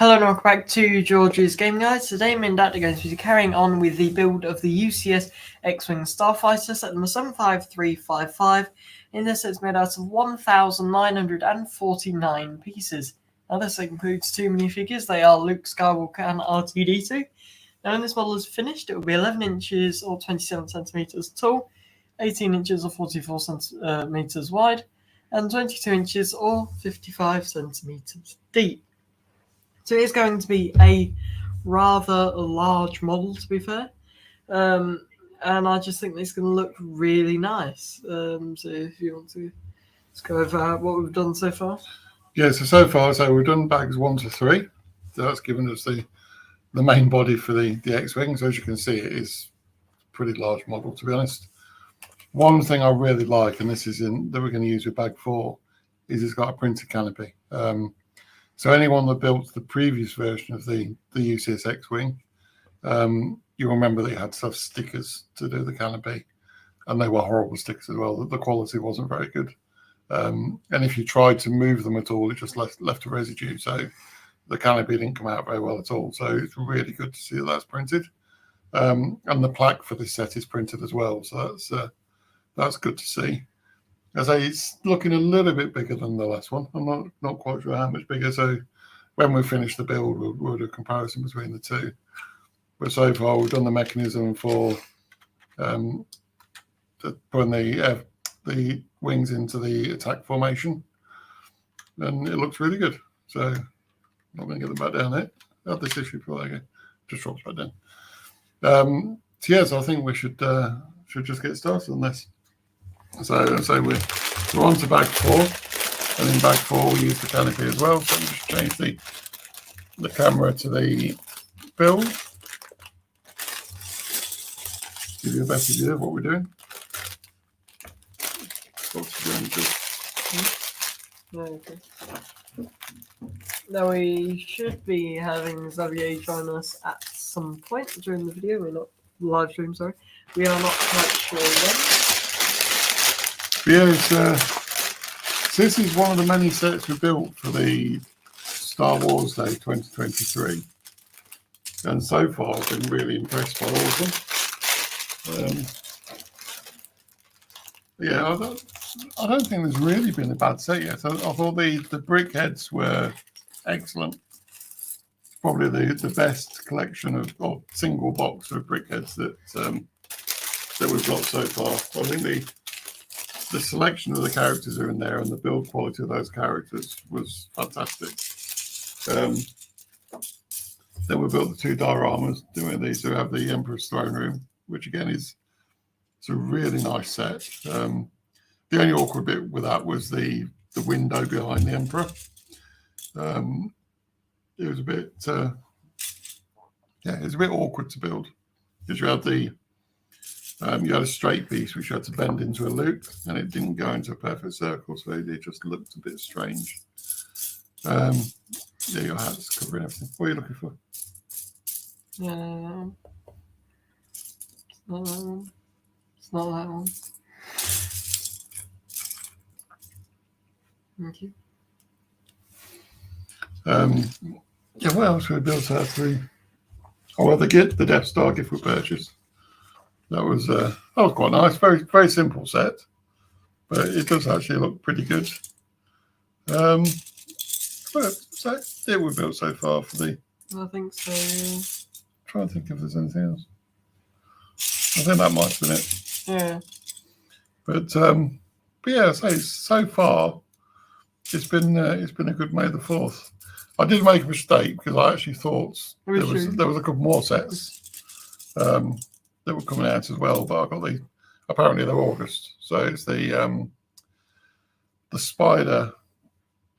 Hello and welcome back to George's Gaming Guide. Today me and Dad are going to be carrying on with the build of the UCS X-Wing Starfighter set number 75355. In this it's made out of 1,949 pieces. Now this includes two minifigures. They are Luke Skywalker and R2-D2. Now when this model is finished it will be 11 inches or 27 centimeters tall, 18 inches or 44 centimeters wide, and 22 inches or 55 centimeters deep. So it is going to be a rather large model, to be fair, and I just think it's going to look really nice. So if you want to let's go over what we've done so far. Yeah, so far, we've done bags 1 to 3. So that's given us the main body for the X-Wing. So as you can see, it is a pretty large model, to be honest. One thing I really like, and this is that we're going to use with bag 4, is it's got a printed canopy. So anyone that built the previous version of the UCS X-Wing, you'll remember that you had to have stickers to do the canopy, and they were horrible stickers as well. The quality wasn't very good. And if you tried to move them at all, it just left a residue. So the canopy didn't come out very well at all. So it's really good to see that that's printed. And the plaque for this set is printed as well. So that's good to see. As I say, it's looking a little bit bigger than the last one. I'm not quite sure how much bigger. So when we finish the build, we'll do a comparison between the two. But so far, we've done the mechanism for putting the wings into the attack formation, and it looks really good. So I'm not going to get them back down there. I had this issue before. There you go. Just drops back down. So yes, I think we should just get started on this. So we're on to bag 4, and in bag 4 we use the canopy as well. So we just change the camera to the build. Give you a better view of what we're doing. Okay. Now we should be having Xavier join us at some point during the video. We're not live stream, sorry. We are not quite sure when. Yeah, so this is one of the many sets we built for the Star Wars Day 2023, and so far I've been really impressed by all of them. Yeah, I don't think there's really been a bad set yet. I thought the brick heads were excellent. Probably the best collection of or single box of brick heads that we've got so far. I think the selection of the characters are in there, and the build quality of those characters was fantastic. Then we built the 2 dioramas. These who have the Emperor's Throne Room, which again it's a really nice set. The only awkward bit with that was the window behind the Emperor. It was a bit it was a bit awkward to build because you had you had a straight piece which you had to bend into a loop, and it didn't go into a perfect circle, so it just looked a bit strange. Yeah, your hat's covering everything. What are you looking for? It's not that one. Thank you. Yeah, what else we built out of the Death Star gift we purchased. That was quite nice. Very, very simple set, but it does actually look pretty good. But that's it we built so far for the. I think so. Trying to think if there's anything else. I think that might have been it. Yeah. But yeah, so far it's been a good May the 4th. I did make a mistake because I actually thought there was a couple more sets that were coming out as well, but I got apparently they're August. So it's the spider.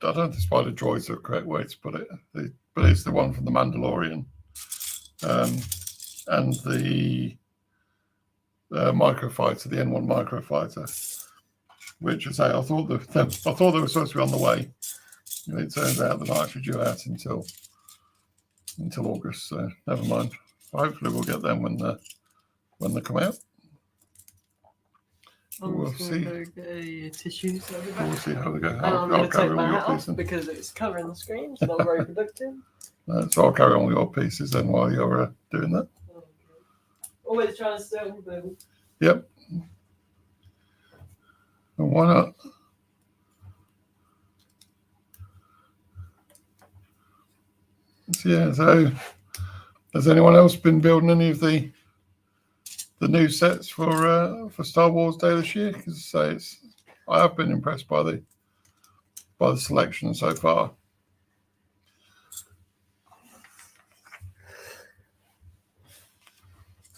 I don't know if the spider droid's the correct way to put it, but it's the one from the Mandalorian, and the microfighter, the N1 microfighter, which I thought they were supposed to be on the way. And it turns out they're not actually due out until August. So never mind. Hopefully we'll get them when they come out. I'm We'll just see. going to go get a tissue. So I'll be back. We'll see how they go. And I'm I'll going to carry take on my with your hat off piece then. because it's covering the screen. It's not very productive. So I'll carry on with your pieces then while you're doing that. Okay. Always trying to stay on the build. Yep. And why not? So, yeah, so has anyone else been building any of the new sets for Star Wars Day this year? Because I have been impressed by the selection so far.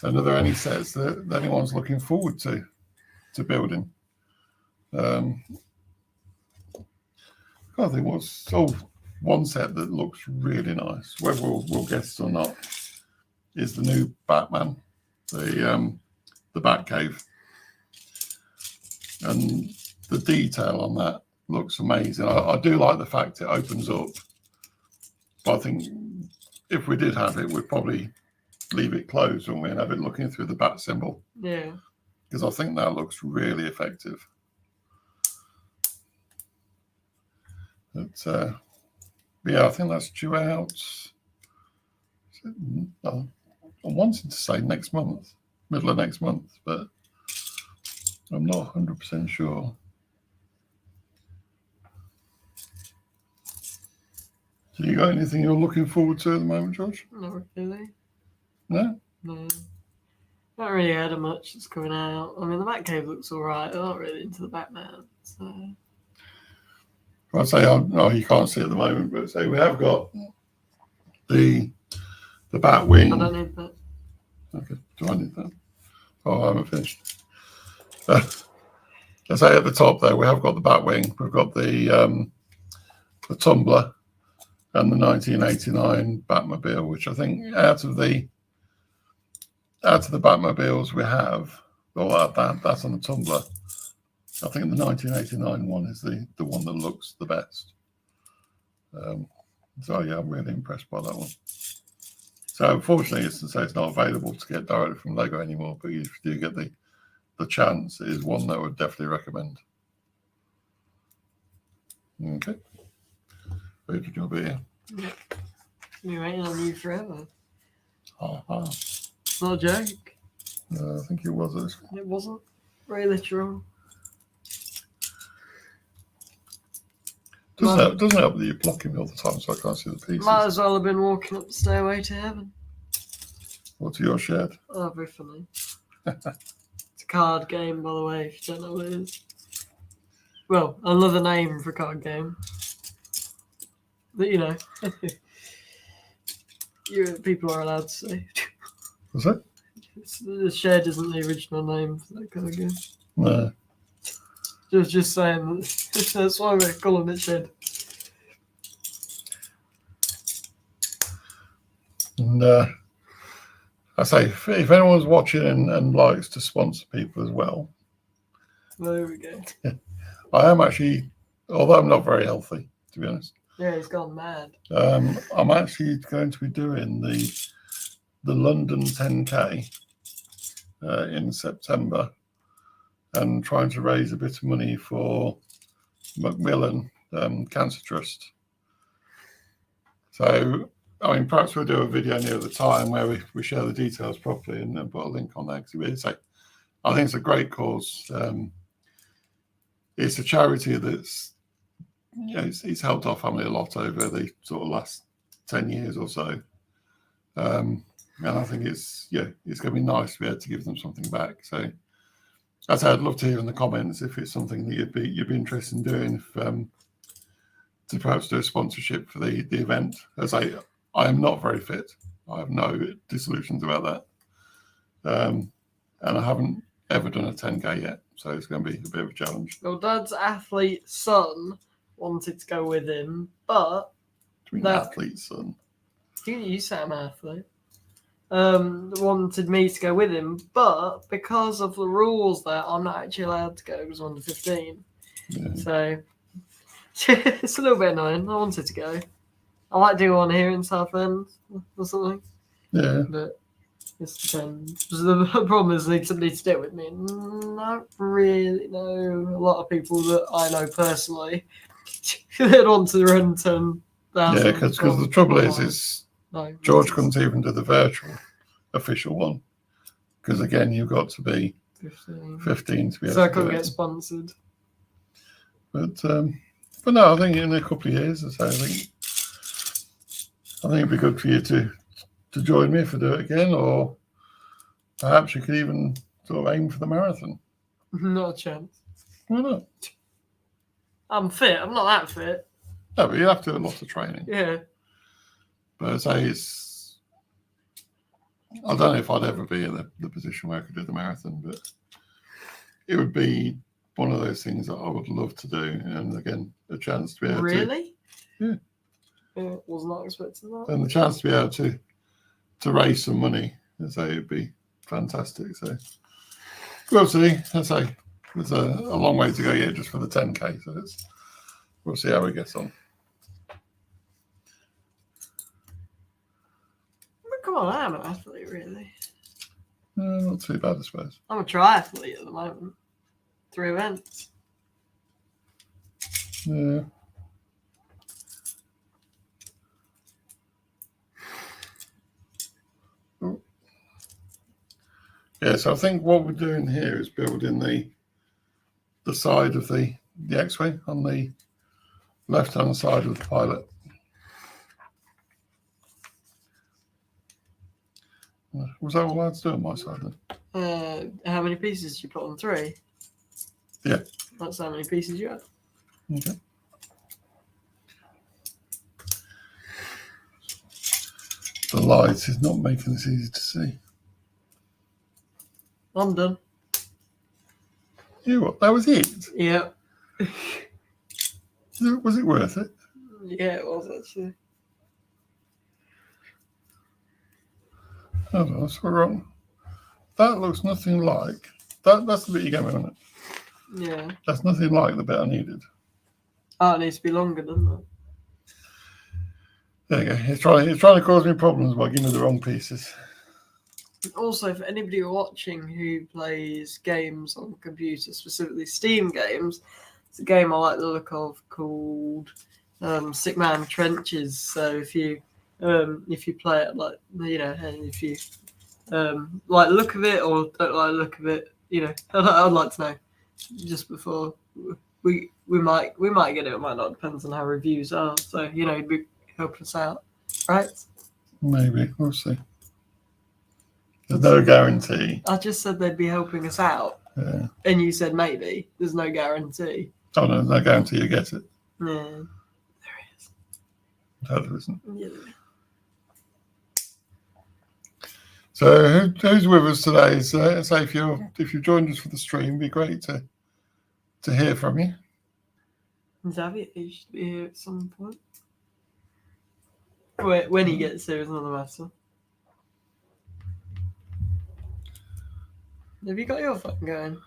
And are there any sets that anyone's looking forward to building? I think one set that looks really nice, whether we'll guess it or not, is the new Batman, the Batcave, and the detail on that looks amazing. I do like the fact it opens up, but I think if we did have it, we'd probably leave it closed, wouldn't we, and have it looking through the bat symbol. Yeah. Because I think that looks really effective. But yeah, I think that's due out. I'm wanting to say next month, middle of next month, but I'm not 100% sure. So you got anything you're looking forward to at the moment, George? Not really. No? No. Not really heard of much that's coming out. I mean, the Batcave looks alright. I'm not really into the Batman. So. I'd say, you can't see at the moment, but say we have got the Batwing. I don't need that. Okay, do I need that? Oh, I haven't finished. I say at the top there, we have got the Batwing. We've got the Tumbler and the 1989 Batmobile, which I think out of the Batmobiles we have, or that's on the Tumbler, I think the 1989 one is the one that looks the best. So yeah, I'm really impressed by that one. So unfortunately, it's not available to get directly from Lego anymore, but if you do get the chance, it is one that I would definitely recommend. Okay. Ready to jump here? Yeah. Been waiting on you forever. Uh-huh. It's not a joke. I think it was. It wasn't. Very literal. Doesn't help that you're blocking me all the time, so I can't see the pieces. Might as well have been walking up the stairway to heaven. What's your shed? Oh, very funny. It's a card game, by the way, if you don't know what it is. Well, another name for a card game. That, you know, people are allowed to say. Was it? The shed isn't the original name for that card game. No. Just saying that's why we're calling it shed. And I say, if anyone's watching and likes to sponsor people as well, There we go. I am actually, although I'm not very healthy, to be honest. Yeah, he's gone mad. I'm actually going to be doing the London 10K in September, and trying to raise a bit of money for Macmillan Cancer Trust. So, I mean, perhaps we'll do a video near the time where we share the details properly and put a link on there. Because I think it's a great cause. It's a charity that's, it's helped our family a lot over the sort of last 10 years or so. And I think it's going to be nice to be able to give them something back. So, as I'd love to hear in the comments if it's something that you'd be interested in doing, to perhaps do a sponsorship for the event. As I am not very fit. I have no disillusions about that. And I haven't ever done a 10K yet, so it's going to be a bit of a challenge. Well, Dad's athlete son wanted to go with him, but Athlete son. you said I'm an athlete. Wanted me to go with him, but because of the rules there, I'm not actually allowed to go because I'm under 15. Yeah. So it's a little bit annoying. I wanted to go. I might do one here in Southend or something. Yeah. But This depends. The problem is they need somebody to do it with me. Not really. No, a lot of people that I know personally that want to run 10,000. Yeah, because the trouble is no, George couldn't even do the virtual official one. Because again, you've got to be 15 to be able so I to couldn't do get it. sponsored. But no, I think in a couple of years, I think it'd be good for you to join me if I do it again, or perhaps you could even sort of aim for the marathon. Not a chance. Why not? I'm fit. I'm not that fit. No, but you have to do a lot of training. Yeah. But I say I don't know if I'd ever be in the position where I could do the marathon, but it would be one of those things that I would love to do. And again, a chance to be able to. Really? Yeah. Was not expecting that. And the chance to be able to raise some money, I say it'd be fantastic. So we'll see. I say there's a long way to go yet just for the 10K. So we'll see how we get on. But come on, I am an athlete, really. Not too bad, I suppose. I'm a triathlete at the moment. 3 events. Yeah. Yeah, so I think what we're doing here is building the side of the X-Wing on the left-hand side of the pilot. Was that all I had to do on my side then? How many pieces did you put on? 3? Yeah. That's how many pieces you had. Okay. The light is not making this easy to see. I'm done. You what? That was it? Yeah. Was it worth it? Yeah, it was actually. Hold on, that's wrong. That looks nothing like that's the bit you gave me, isn't it? Yeah. That's nothing like the bit I needed. Oh, it needs to be longer, doesn't it? There you go. He's trying to cause me problems by giving me the wrong pieces. Also, for anybody watching who plays games on computer, specifically Steam games, it's a game I like the look of called Sick Man Trenches. So if you play it, like, you know, and if you like the look of it or don't like the look of it, you know, I'd like to know just before we might get it. It might not. Depends on how reviews are. So, you know, it'd help us out, right? Maybe we'll see. There's no guarantee. I just said they'd be helping us out. Yeah. And you said maybe. There's no guarantee. Oh, no, there's no guarantee you get it. Yeah. There is. No, there isn't. Yeah. So who's with us today? So if you joined us for the stream, it'd be great to hear from you. Xavier, he should be here at some point. When he gets here is another matter. Have you got your phone going?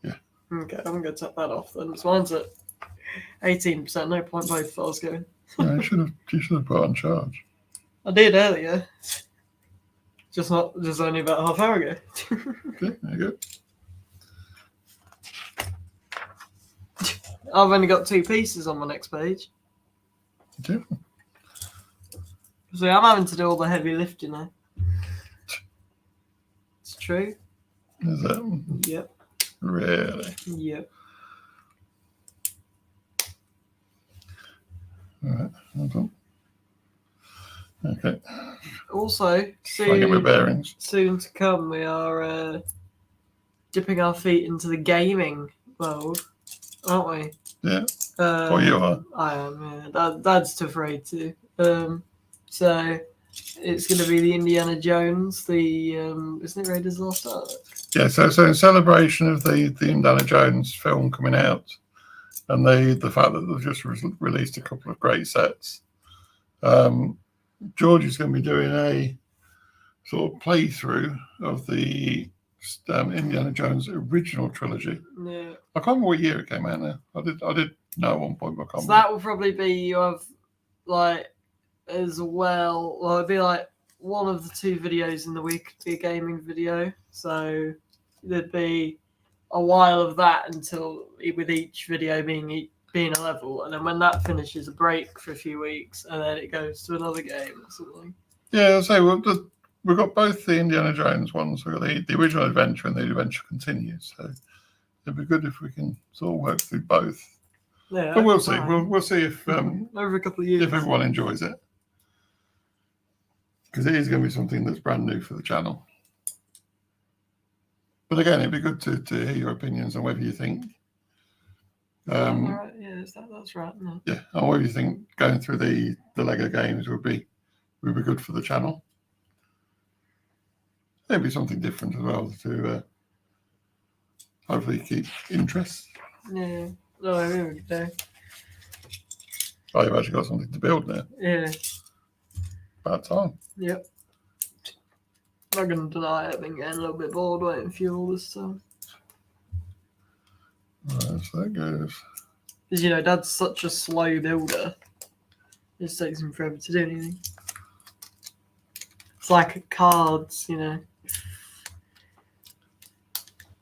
Yeah. Okay, I'm going to tap that off then. So mine's at 18%. No point both files going. Yeah, you should have put on charge. I did earlier. Just only about a half hour ago. Okay, there you go. I've only got 2 pieces on my next page. Yeah. So I'm having to do all the heavy lifting now. It's true. Is that? Yep. Really? Yep. All right, hold on. Okay. Also, Try and get my bearings. soon to come, we are dipping our feet into the gaming world, aren't we? Yeah. Well, you are. I am. Yeah. Dad's too afraid to. So it's going to be the Indiana Jones, the isn't it Raiders of the Lost Ark? Yeah. So in celebration of the Indiana Jones film coming out, and the fact that they've just released a couple of great sets, George is going to be doing a sort of playthrough of the Indiana Jones original trilogy. Yeah. I can't remember what year it came out now. I did know at one point, but I can't So remember. that will probably be you have like as well. Well, it'd be like one of the two videos in the week would be a gaming video. So there'd be a while of that until with each video being a level, and then when that finishes, a break for a few weeks, and then it goes to another game or something. Yeah, so we've got both the Indiana Jones ones. We've got the original adventure and the adventure continues. So it'd be good if we can sort of work through both. Yeah, but we'll see. We'll see if over a couple of years, if everyone enjoys it, because it is going to be something that's brand new for the channel. But again, it'd be good to hear your opinions on whether you think. Right. Yeah, that's right. No. Yeah, and whether you think going through the Lego games would be good for the channel. Maybe something different as well to hopefully keep interest. Yeah. No, here we go. Oh, you've actually got something to build now. Yeah. About time. Yep. Not going to deny it. I've been getting a little bit bored waiting for you all this time. Right, so that goes. Because, you know, Dad's such a slow builder. It just takes him forever to do anything. It's like cards, you know.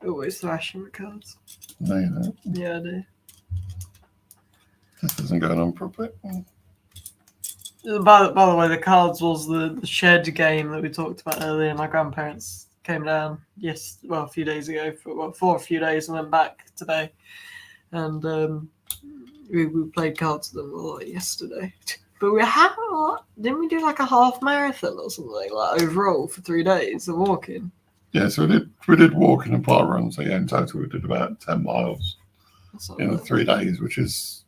Always thrashing with cards. No, you don't. Yeah, I do. This isn't going on properly. By the way, the cards was the shed game that we talked about earlier. My grandparents came down a few days ago for a few days and went back today, and we played cards with them yesterday. But didn't we do like a half marathon or something like overall for 3 days of walking? Yeah, so we did walking and park run. So yeah, in total we did about 10 miles in 3 days, which is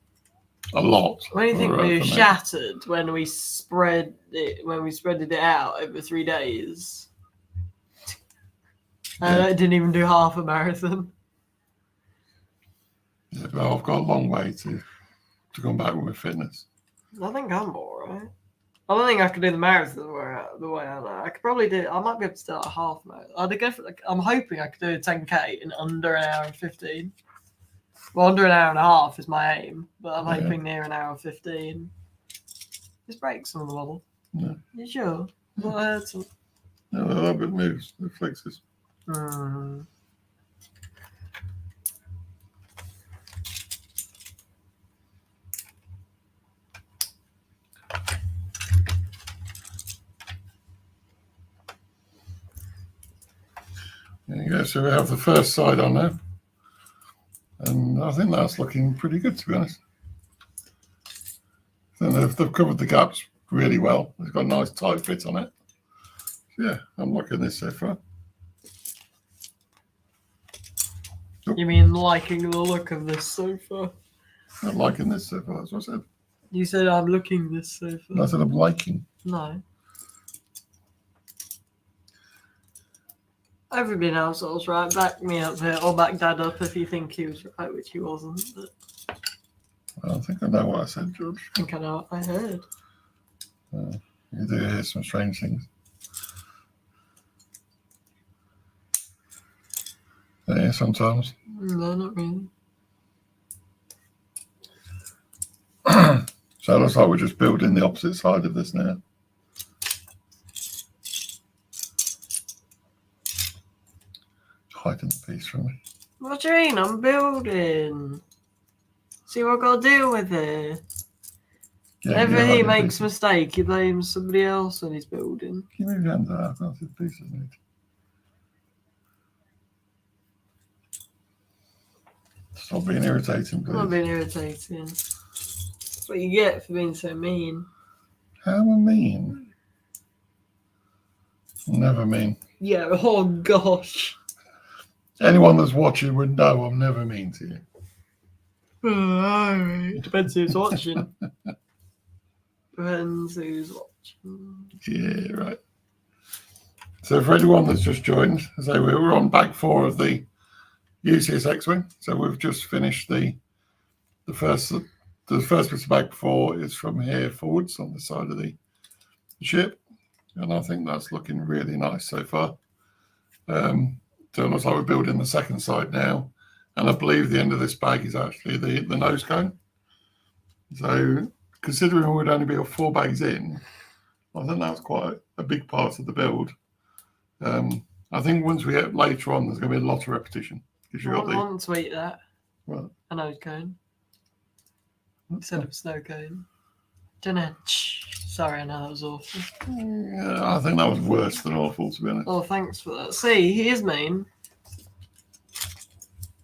a lot. When you think we were shattered when we spread it out over 3 days. Yeah. I didn't even do half a marathon. Yeah, but I've got a long way to come back with my fitness. I think I'm alright. I don't think I could do the marathon the way I know. I could probably do. I might be able to do a half marathon. I'm hoping I could do a 10K in under an hour and 15. Well, under an hour and a half is my aim, but I'm hoping near an hour and 15. Just break some of the model. No. You sure? What hurts? No, a little bit moves. It flexes. There you go. So we have the first side on now. And I think that's looking pretty good, to be honest. I think they've covered the gaps really well. It's got a nice tight fit on it. So yeah, I'm liking this so far. You mean liking the look of this sofa? I'm liking this so far, that's what I said. You said I'm looking this sofa. I said I'm liking. No. Everybody else was right. Back me up here, or back Dad up if you think he was right, which he wasn't. But I think I know what I said, George. I think I know what I heard. You do hear some strange things. Yeah, sometimes. No, not really. So it looks like we're just building the opposite side of this now. Hiding the piece from me. What do you mean? I'm building. See what I've got to deal with it. Yeah, Whenever he makes a mistake, he blames somebody else when he's building. Can you move your hand out? I can't see the pieces, mate. Stop being irritating, please. I'm not being irritating. That's what you get for being so mean. How am I mean? Never mean. Yeah, oh gosh. Anyone that's watching would know I'm never mean to you. It depends who's watching. Depends who's watching. Yeah, right. So for anyone that's just joined, so we're on bag 4 of the UCS X-Wing. So we've just finished the first bit of bag 4 is from here forwards on the side of the ship. And I think that's looking really nice so far. So it looks like we're building the second side now. And I believe the end of this bag is actually the nose cone. So considering we'd only be 4 bags in, I think that's quite a big part of the build. I think once we get later on, there's going to be a lot of repetition. I want to eat that. Well, A nose cone. Instead of a snow cone. Dunno. Sorry, I know that was awful. Yeah, I think that was worse than awful, to be honest. Oh, thanks for that. See, he is mean.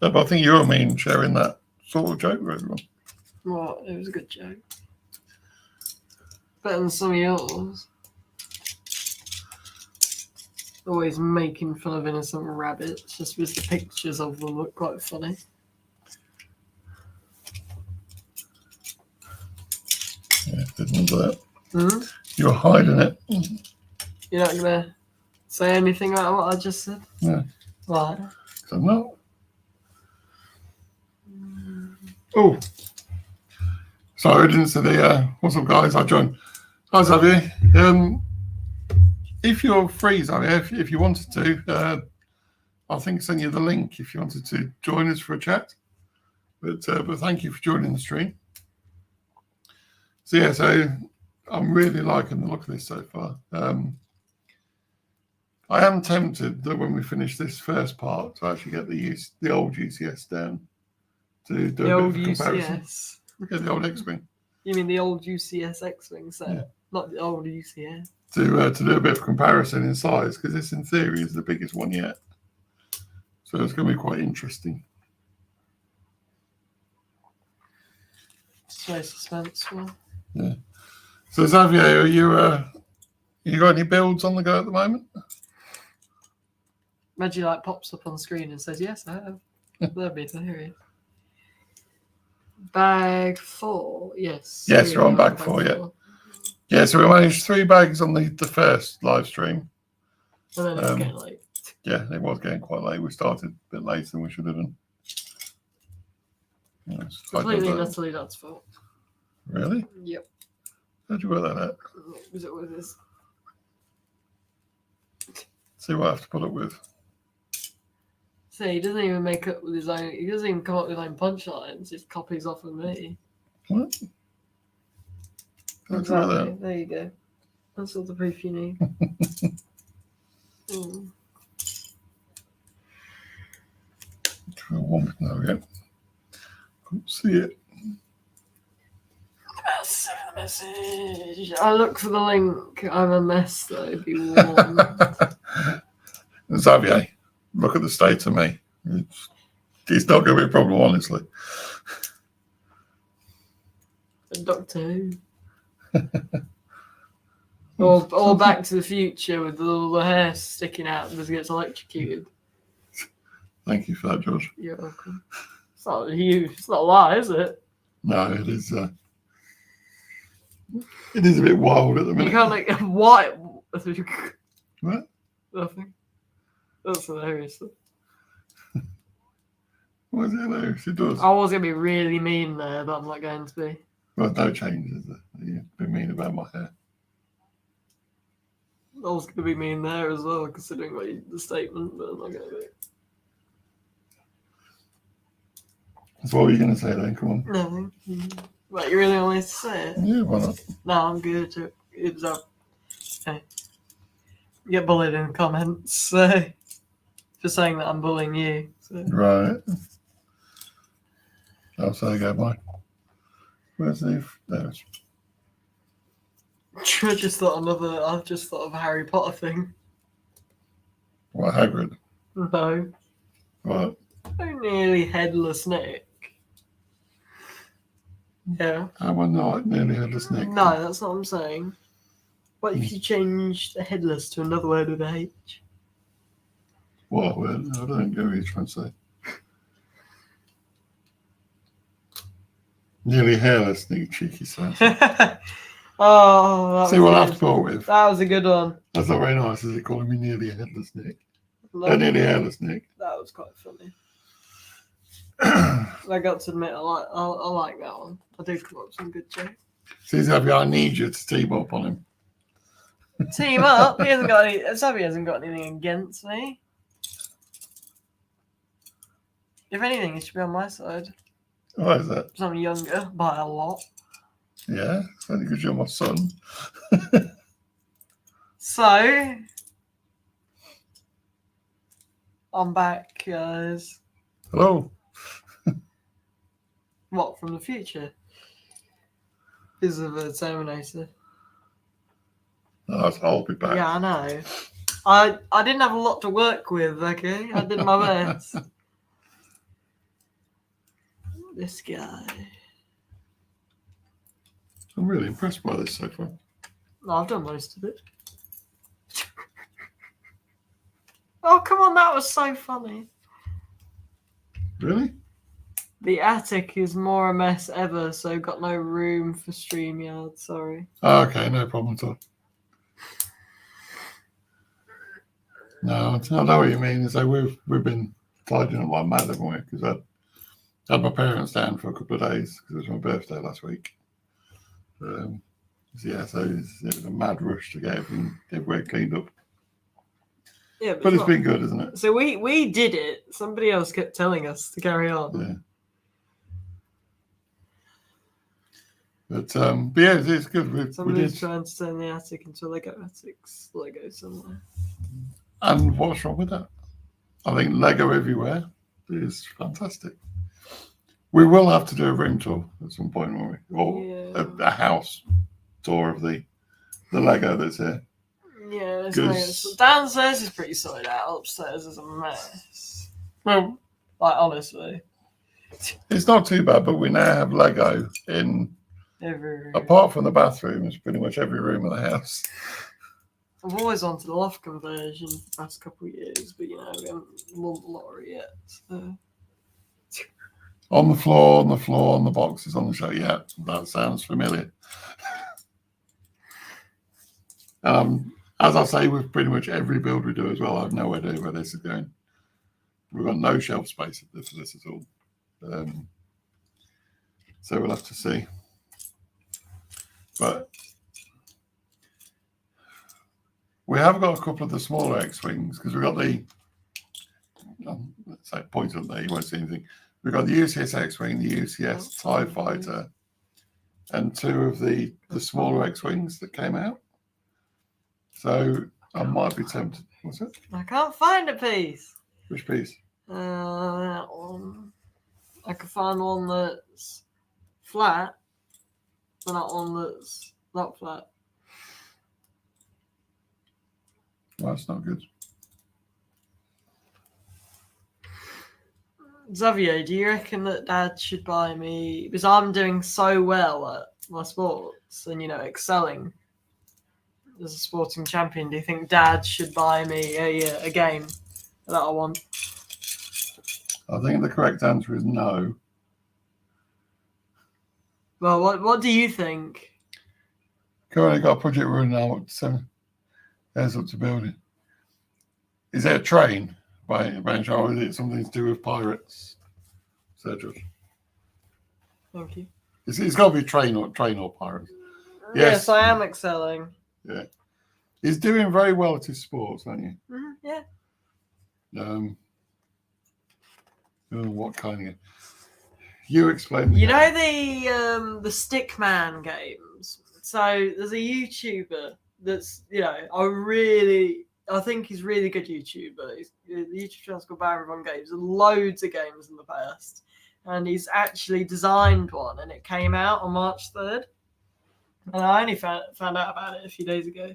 Yeah, but I think you're mean sharing that sort of joke with everyone. Well, it was a good joke. Better than some of yours. Always making fun of innocent rabbits just because the pictures of them look quite funny. Yeah, didn't remember that. Hmm? You were hiding it. You're not going to say anything about what I just said? No. Why? So no. Oh. Sorry, I didn't say the what's up, guys? I joined. Hi, Xavier. If you're free, Xavier, if you wanted to, I think send you the link if you wanted to join us for a chat. But thank you for joining the stream. So yeah, so I'm really liking the look of this so far. I am tempted that when we finish this first part to actually get the old UCS down to do a bit of comparison. UCS. Yeah, the old X-Wing. You mean the old UCS X-Wing set, Yeah. not the old UCS? To do a bit of comparison in size, because this in theory is the biggest one yet. So it's going to be quite interesting. It's very suspenseful. Yeah. So Xavier, are you got any builds on the go at the moment? Imagine like pops up on screen and says, "Yes, I have." That'd be hilarious. Bag 4, yes. Yes, we're on bag 4, yeah. Yeah, so we managed 3 bags on the first live stream. And then it's getting late. Yeah, it was getting quite late. We started a bit later than we should have done. Yes, Completely and utterly that's fault. Really? Yep. How'd you work that out? Was it with this? See what I have to put up with. See, he doesn't even make up with his own. He doesn't even come up with his own punchlines. Just copies off of me. What? How'd you work that out? There you go. That's all the proof you need. There we go. Can't see it. Message. I look for the link. I'm a mess though. Be warned. Xavier, look at the state of me. It's not going to be a problem, honestly. Doctor Who. or Back to the Future with all the hair sticking out because he gets electrocuted. Thank you for that, George. You're welcome. It's not you. It's not a lie, is it? No, it is. It is a bit wild at the minute. You can't like what? What? Nothing. That's hilarious. Why is it hilarious? It does. I was gonna be really mean there, but I'm not going to be. Well, no change, is there? You've been mean about my hair. I was gonna be mean there as well, considering the statement, but I'm not gonna be. So what were you going to say then? Come on. Nothing. What, you really want me to say it? Yeah, why not? No, I'm good. It was up. Okay. Get bullied in the comments for saying that I'm bullying you. So. Right. Oh, so there you go, Mike. Where's the... There it is. I've just thought of a Harry Potter thing. What, Hagrid? No. What? Oh, nearly headless Nick. Yeah. Am I not nearly headless Nick? No, that's not what I'm saying. What if you changed the headless to another word with a H? What word? I don't get what you're trying to say. Nearly hairless Nick, cheeky son. Oh, see what I have to put up with. That was a good one. That's not very nice, is it? Calling me nearly headless Nick. Lovely. Nearly hairless Nick. That was quite funny. I got to admit, I like that one. I do come up with some good jokes. See, Xavier, I need you to team up on him. Team up? Xavier hasn't got anything against me. If anything, he should be on my side. Why is that? Because I'm younger by a lot. Yeah, it's only because you're my son. So I'm back, guys. Hello. What, from the future? Because of the Terminator. Oh, I'll be back. Yeah, I know. I didn't have a lot to work with, okay? I did my best. This guy. I'm really impressed by this so far. No, I've done most of it. Oh, come on, that was so funny. Really? The attic is more a mess ever, so got no room for StreamYard, sorry. Oh, okay, no problem at all. No, I know what you mean. So we've been tidying up like mad, haven't we? Because I had my parents down for a couple of days because it was my birthday last week. So it was a mad rush to get everywhere cleaned up. Yeah, But it's been good, isn't it? So we did it. Somebody else kept telling us to carry on. Yeah. But yeah, it's good. Somebody's trying to turn the attic into a Lego somewhere. And what's wrong with that? I think Lego everywhere is fantastic. We will have to do a room tour at some point, won't we? Or a house tour of the Lego that's here. Yeah, there's downstairs is pretty sorted out. Upstairs is a mess. Well, like honestly, it's not too bad. But we now have Lego in every room. Apart from the bathroom, it's pretty much every room of the house. I've always wanted a loft conversion for the past couple of years, but we haven't won the lottery yet. So. On the floor, on the boxes, on the show. Yeah, that sounds familiar. As I say, with pretty much every build we do as well, I have no idea where this is going. We've got no shelf space for this at all. So we'll have to see. But we have got a couple of the smaller X-Wings because we've got the, let's say, point up there, you won't see anything. We've got the UCS X-Wing, the UCS TIE Fighter, and two of the smaller X-Wings that came out. So I might be tempted. What's it? I can't find a piece. Which piece? That one. I can find one that's flat, but not one that's not flat. Well, that's not good. Xavier, do you reckon that Dad should buy me, because I'm doing so well at my sports and, excelling as a sporting champion, do you think Dad should buy me a game that I want? I think the correct answer is no. Well, what do you think? Currently got a project running now up to 7 years up to building. Is it a train by any chance, or is it something to do with pirates? Cedric. Thank you. It's got to be train or pirates. Yes, I am excelling. Yeah. He's doing very well at his sports, aren't you? Yeah. What kind of? You explain. You know the Stickman games. So there's a YouTuber that's I think he's really good YouTuber. The YouTube channel's called Baron Games. There's loads of games in the past, and he's actually designed one, and it came out on March 3rd. And I only found out about it a few days ago.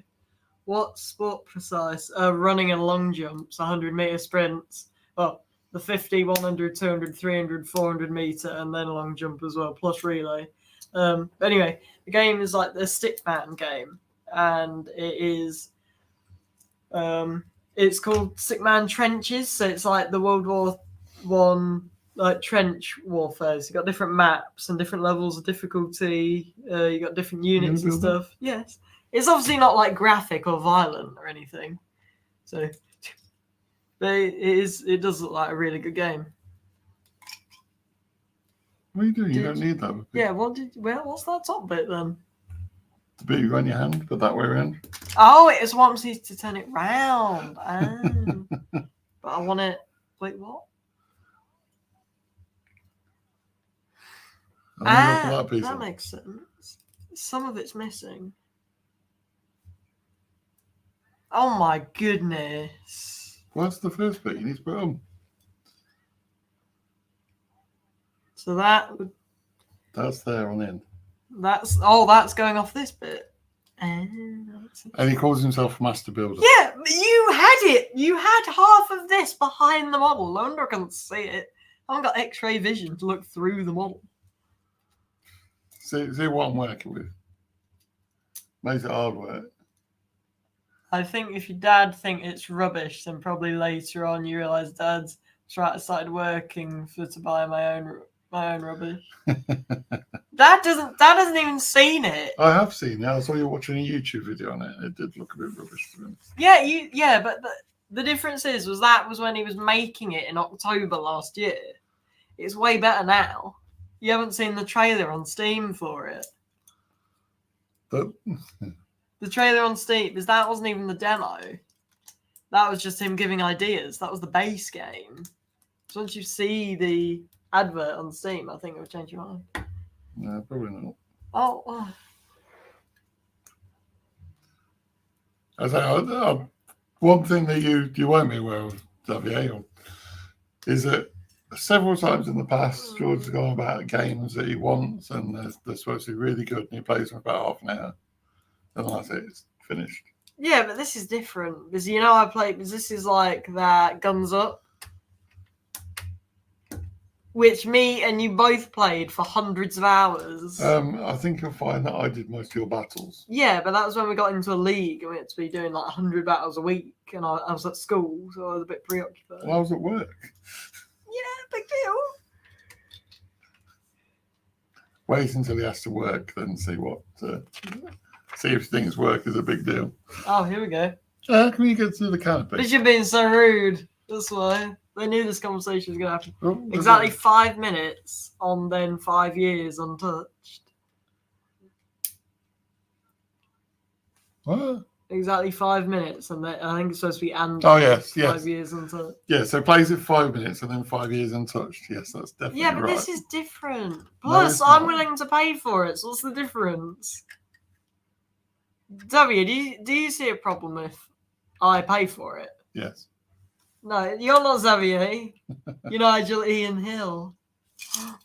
What sport precise? Running and long jumps, 100-meter sprints. Well, the 50, 100, 200, 300, 400 meter, and then a long jump as well, plus relay. But anyway, the game is like the Stickman game, and it is. It's called Stickman Trenches, so it's like the World War One like trench warfare. So you got different maps and different levels of difficulty. You got different units and stuff. Yes, it's obviously not like graphic or violent or anything. So, but it does look like a really good game. What are you doing? You don't need that. Yeah. What's that top bit then? The bit you got in your hand, but that way around. Oh, it just wants you to turn it round. But I want it. Wait, what? That makes sense. Some of it's missing. Oh my goodness. What's the first bit you need to put on? So that's there on the end. that's going off this bit. And he calls himself Master Builder. Yeah, you had it. You had half of this behind the model. No wonder I can't see it. I haven't got X-ray vision to look through the model. See what I'm working with. Makes it hard work. I think if your dad think it's rubbish, then probably later on you realise Dad's started working to buy my own rubbish. Dad hasn't even seen it. I have seen it. I saw you watching a YouTube video on it. It did look a bit rubbish to me. Yeah, but the difference was that was when he was making it in October last year. It's way better now. You haven't seen the trailer on Steam for it. But The trailer on Steam, because that wasn't even the demo. That was just him giving ideas. That was the base game. So once you see the advert on Steam, I think it will change your mind. no, probably not. Oh. I say, one thing that you won't be aware of, Xavier, is that several times in the past, George has gone about games that he wants, and they're supposed to be really good, and he plays them for about half an hour, and that's it, it's finished. Yeah, but this is different because I played. Because this is like that Guns Up, which me and you both played for hundreds of hours. I think you'll find that I did most of your battles. Yeah, but that was when we got into a league and we had to be doing like 100 battles a week, and I was at school, so I was a bit preoccupied. Well, I was at work. Yeah, big deal. Wait until he has to work, then see what. See if things work is a big deal. Oh, here we go. Can we get to the canopy? But you're being so rude. That's why. They knew this conversation was going to happen. Oh, Exactly 5 minutes on then 5 years untouched. What? Exactly 5 minutes, and I think it's supposed to be and Oh, yes. 5 years untouched. Yeah, so plays it 5 minutes and then 5 years untouched. Yes, that's definitely Yeah, but right. this is different. Plus, it's I'm not. willing to pay for it, so what's the difference? W, do you see a problem if I pay for it? Yes. No, you're not Xavier. You're Nigel Ian Hill.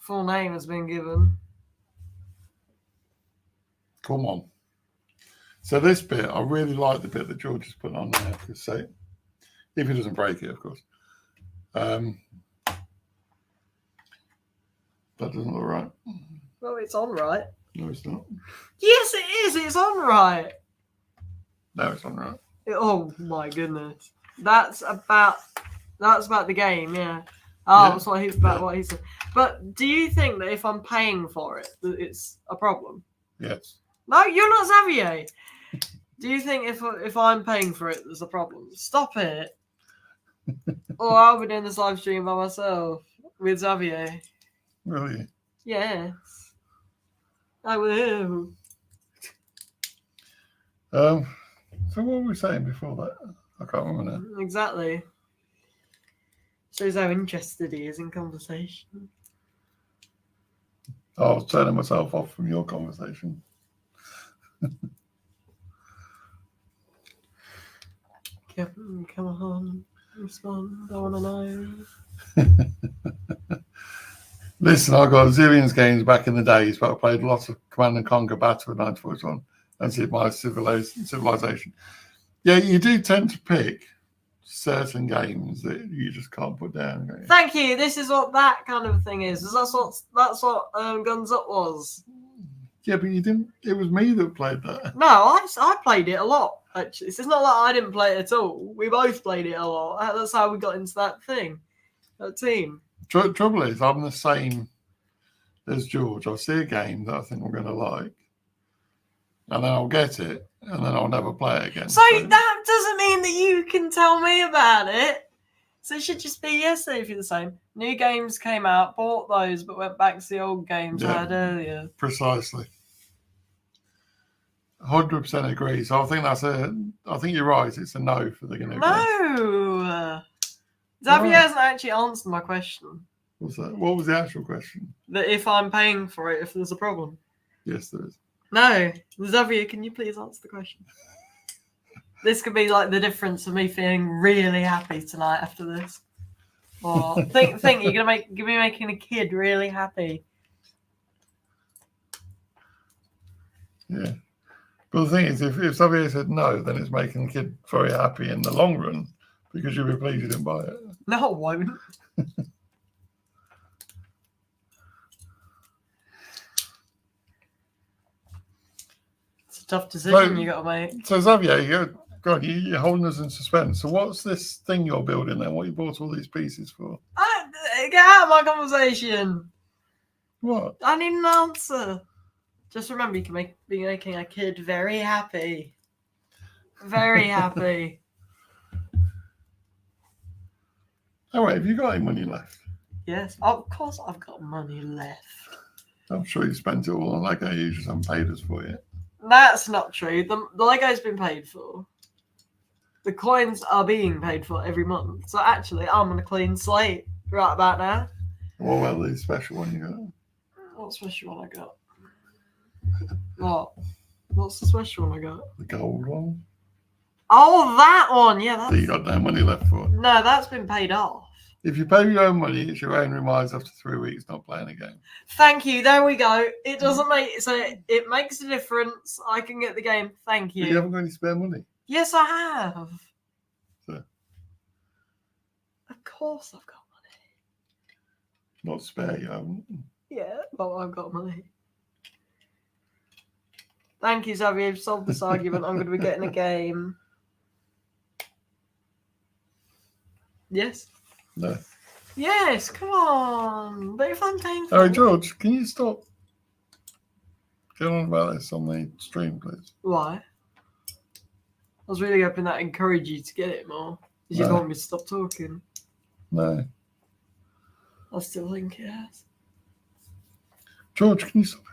Full name has been given. Come on. So this bit, I really like the bit that George has put on there. Because say, if he doesn't break it, of course. That doesn't look right. Well, it's on right. No, it's not. Yes, it is. It's on right. No, it's not right. Oh my goodness. That's about the game, yeah. Oh, Yeah. that's what he said. But do you think that if I'm paying for it, that it's a problem? Yes. No, you're not Xavier. Do you think if I'm paying for it, there's a problem? Stop it. Or I'll be doing this live stream by myself with Xavier. Really? Yes. I will. So what were we saying before that? I can't remember now. Exactly. Shows how interested he is in conversation. I was turning myself off from your conversation. Come on, respond. I want to know. Listen, I got zillions games back in the days, but I played lots of Command and Conquer, Battle of 1941, and Sid Meier's Civilization. Yeah, you do tend to pick certain games that you just can't put down. Don't you? Thank you. This is what that kind of thing is. That's what Guns Up was. Yeah, but you didn't. It was me that played that. No, I played it a lot. Actually, it's not like I didn't play it at all. We both played it a lot. That's how we got into that thing, that team. Trouble is, I'm the same as George. I'll see a game that I think I'm going to like, and then I'll get it, and then I'll never play it again. So that doesn't mean that you can tell me about it. So it should just be yesterday if you're the same. New games came out, bought those, but went back to the old games I had earlier. Precisely. 100% agree. So I think you're right. It's a no for the game. No! Xavier hasn't actually answered my question. What's that? What was the actual question? That if I'm paying for it, if there's a problem. Yes, there is. No. Xavier, can you please answer the question? This could be like the difference of me feeling really happy tonight after this. Or think you're gonna be making a kid really happy. Yeah. But the thing is, if Xavier said no, then it's making the kid very happy in the long run because you'll be pleased you didn't buy it. No, it won't. It's a tough decision you got to make. So Xavier, you're holding us in suspense. So what's this thing you're building then? What you bought all these pieces for? Get out of my conversation. What? I need an answer. Just remember, you can be making a kid very happy. Very happy. Oh wait, have you got any money left? Yes, of course I've got money left. I'm sure you spent it all on Lego. You just haven't paid us for it. That's not true. The Lego's been paid for. The coins are being paid for every month. So actually, I'm on a clean slate right about now. What about the special one you got? What special one I got? What? What's the special one I got? The gold one? Oh, that one. Yeah, That you got no money left for. No, that's been paid off. If you pay your own money, it's your own remise after 3 weeks not playing a game. Thank you. There we go. It doesn't make so it makes a difference. I can get the game. Thank you. But you haven't got any spare money. Yes, I have. So, of course, I've got money. not spare, you haven't. Yeah, but I've got money. Thank you, Xavier. You've solved this argument. I'm going to be getting a game. Yes. No. Yes, come on. But if I'm paying for Oh, it. George, can you stop going on about this on the stream, please? Why? I was really hoping that encouraged you to get it more. Did you No. want me to stop talking? No. I still think it has. George, can you stop?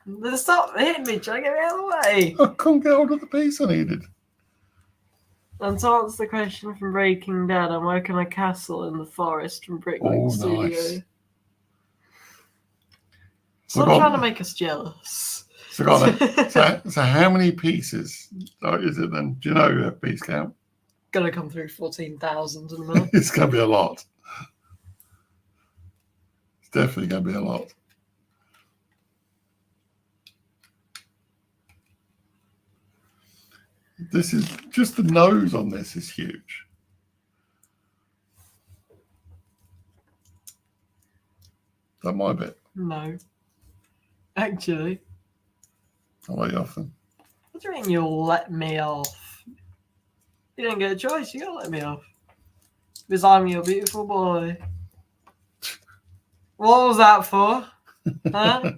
Then stop hitting me, trying to get me out of the way. I couldn't get hold of the piece I needed. And to answer the question from Breaking Dad, I'm working on a castle in the forest from Brick Oh, Studio. nice. Stop Well, trying to make us jealous. So, so how many pieces is it then? Do you know your piece count? Gonna come through 14,000 in a minute. It's going to be a lot. It's definitely going to be a lot. This is just the nose on this is huge. Is that my bit? No. Actually. I'll let you off then. What do you mean you'll let me off? You didn't get a choice, you gotta let me off. Because I'm your beautiful boy. What was that for? Huh?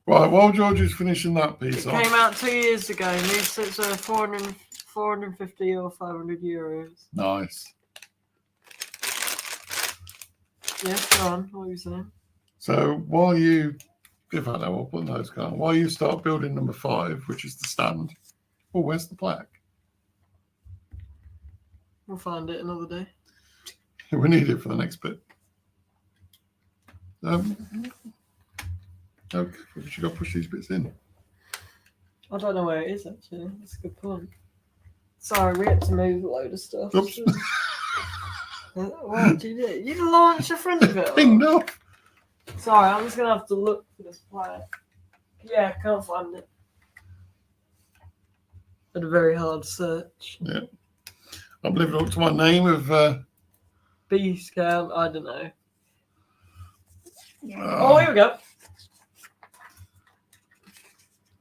Right, while George is finishing that piece It off. came out 2 years ago. New sets are 450 or 500 euros. Nice. Yes, go on. What were you saying? So while you, if I know, I'll put those cards. While you start building number 5, which is the stand. Oh, where's the plaque? We'll find it another day. We need it for the next bit. Okay, we should go push these bits in. I don't know where it is, actually. That's a good point. Sorry, we had to move a load of stuff. Oops. What did you do? You launched the front of it. Pinged off. Sorry, I'm just going to have to look for this plaque. Yeah, I can't find it. Had a very hard search. Yeah. I'm living up to my name of... Beast count, I don't know. Oh, here we go.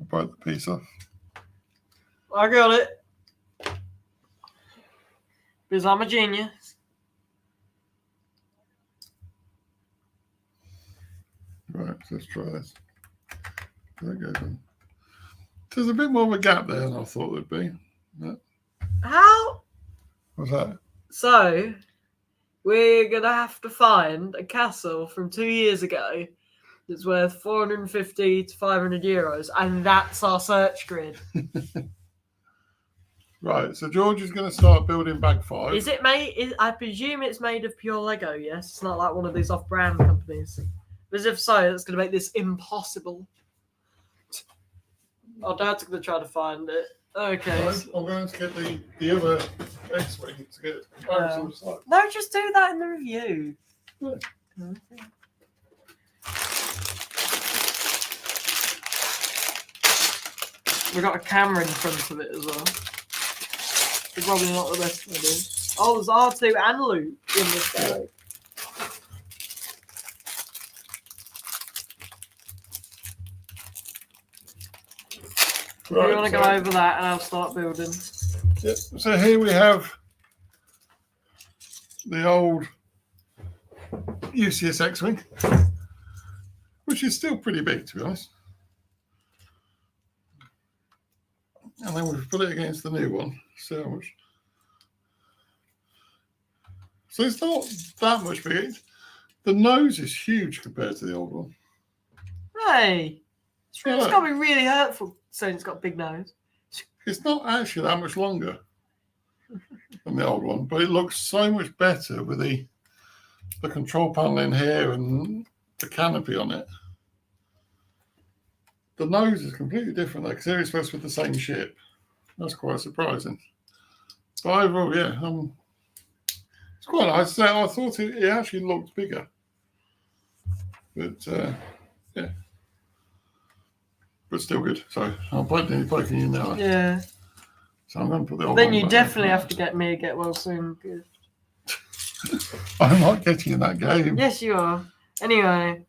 I broke the piece off. I got it. Because I'm a genius. Right, so let's try this. There it goes in. There's a bit more of a gap there than I thought there'd be. Yeah. How? What's that? So, we're going to have to find a castle from 2 years ago that's worth 450 to 500 euros, and that's our search grid. Right, so George is going to start building bag 5. Is it made? I presume it's made of pure Lego, yes? It's not like one of these off-brand companies. Because if so, that's going to make this impossible. Our dad's going to try to find it. Okay. Right, I'm going to get the other X-Wing to get comparison size. No, just do that in the review. Yeah. Okay. We've got a camera in front of it as well. It's probably not the best idea. Oh, there's R2 and Luke in this guy. Right, You want to go over that and I'll start building. Yep. So here we have the old UCS X-Wing, which is still pretty big, to be honest. And then we've put it against the new one. So much. So it's not that much bigger. The nose is huge compared to the old one. Hey, it's got to be really hurtful saying it's got a big nose. It's not actually that much longer than the old one, but it looks so much better with the control panel in here and the canopy on it. The nose is completely different, though, because they're supposed to be the same ship. That's quite surprising. But overall, yeah, it's quite nice. I thought it actually looked bigger. But, yeah. But still good. So I'm poking you now. Yeah. So I'm going to put the old Then one you back definitely there. have to get me a Get Well Soon gift. I'm not getting in that game. Yes, you are. Anyway,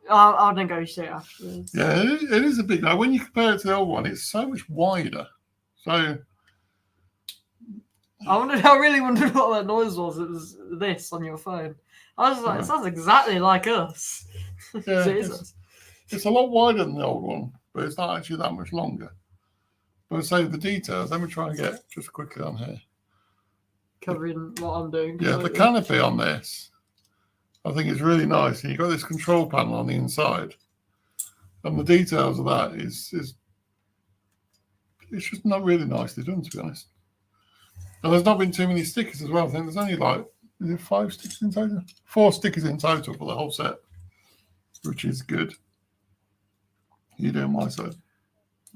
I'll negotiate afterwards. Yeah, it is a big. Now, when you compare it to the old one, it's so much wider. So I really wondered what that noise was. It was this on your phone. I was like, it sounds exactly like us. yeah, So it is us. it's a lot wider than the old one, but it's not actually that much longer. But say the details. Let me try and get just quickly on here. Covering what I'm doing. Yeah, the canopy on this, I think it's really nice. And you've got this control panel on the inside, and the details of that is it's just not really nicely done, to be honest. And there's not been too many stickers as well. I think there's only like, is it 5 stickers in total? 4 stickers in total for the whole set, which is good. You doing my side?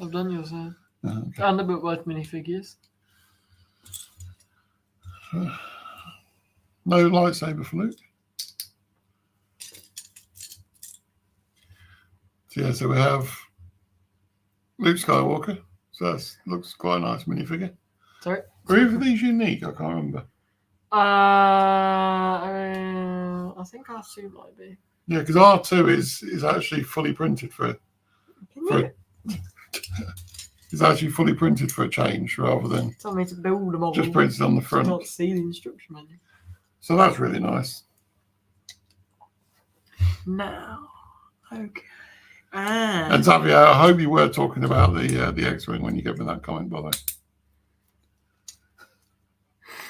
I've done your side. Okay. And I built both minifigures. No lightsaber for Luke. So yeah, so we have Luke Skywalker. So that looks quite a nice minifigure. Sorry? Are either of these unique? I can't remember. I think R2 might be. Yeah, because R2 is actually fully printed for it's actually fully printed for a change rather than tell me to build a model. just printed on the front. Not see the instruction menu. So that's really nice. Now, okay. And Xavier, I hope you were talking about the X-Wing when you gave me that comment, by the way.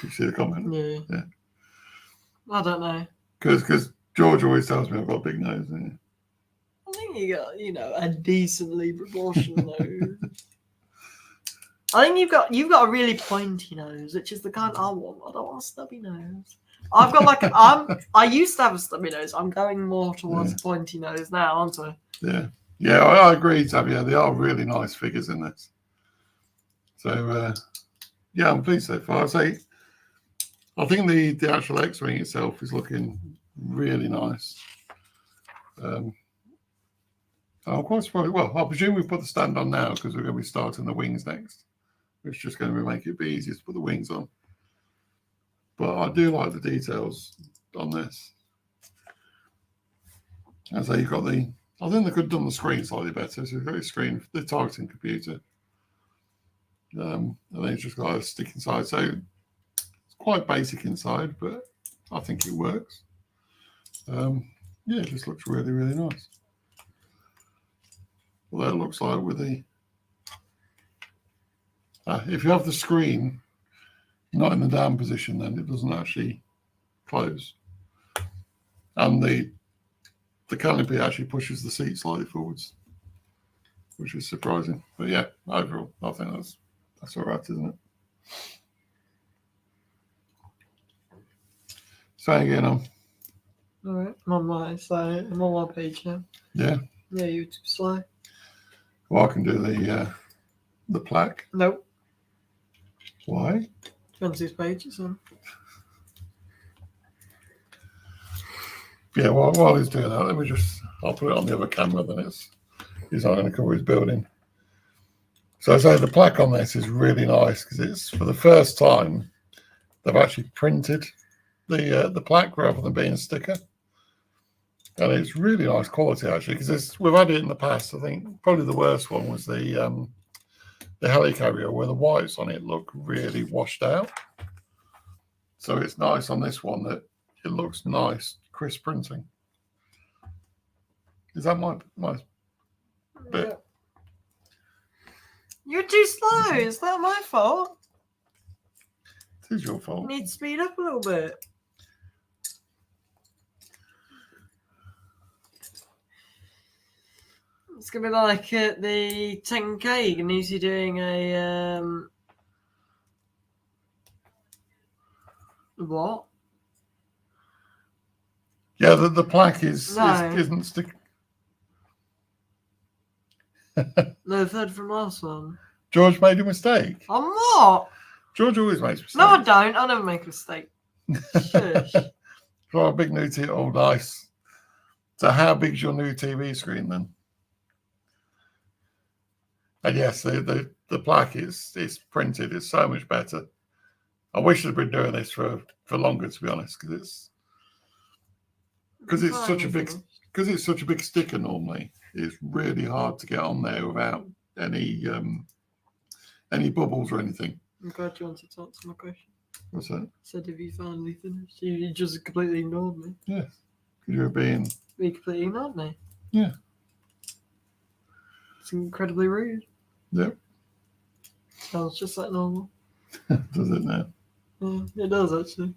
You see the comment? Yeah. I don't know. Because George always tells me I've got a big nose. Yeah. I think you got, a decently proportioned nose. I think you've got a really pointy nose, which is the kind I want. I don't want a stubby nose. I've got I used to have a stubby nose. I'm going more towards a pointy nose now, aren't I? Yeah, I agree, Xavier. They are really nice figures in this. So yeah, I'm pleased so far. I think the actual X-Wing itself is looking really nice. I'm quite surprised. Well, I presume we put the stand on now because we're going to be starting the wings next, which is just going to make it be easier to put the wings on. But I do like the details on this. And so you've got I think they could have done the screen slightly better. So you've got your screen, the targeting computer. And then it's just got a stick inside. So it's quite basic inside, but I think it works. Yeah, it just looks really, really nice. Well, that looks like with the if you have the screen not in the down position, then it doesn't actually close, and the canopy actually pushes the seat slightly forwards, which is surprising. But yeah, overall, I think that's all right, isn't it? Say again, all right. I'm on my side. I'm on my page now. Yeah. Yeah, YouTube slow. Well, I can do the The plaque? Nope. Why? Depends whose page it's on. Yeah, while he's doing that, I'll put it on the other camera, then he's not going to cover his building. So I say the plaque on this is really nice because it's for the first time they've actually printed the plaque rather than being a sticker. And it's really nice quality actually, because we've had it in the past. I think probably the worst one was the helicarrier where the whites on it look really washed out. So it's nice on this one that it looks nice, crisp printing. Is that my bit? Yeah. You're too slow. Is that my fault? It is your fault. You need to speed up a little bit. It's gonna be like at the 10K. You can usually doing a what? Yeah, the plaque isn't stick. No, third from last one. George made a mistake. I'm not. George always makes mistakes. No, I don't. I never make a mistake. Shush. Got a big new TV. Oh, nice. So, how big's your new TV screen then? And yes, the plaque is printed. It's so much better. I wish I'd been doing this for longer, to be honest, because it's such a big sticker. Normally, it's really hard to get on there without any bubbles or anything. I'm glad you wanted to answer my question. What's that? Said if you finally finished, you just completely ignored me. Yeah, because you're being. You completely ignored me. Yeah. It's incredibly rude. Yep. Sounds just like normal. Does it now? Yeah, it does actually.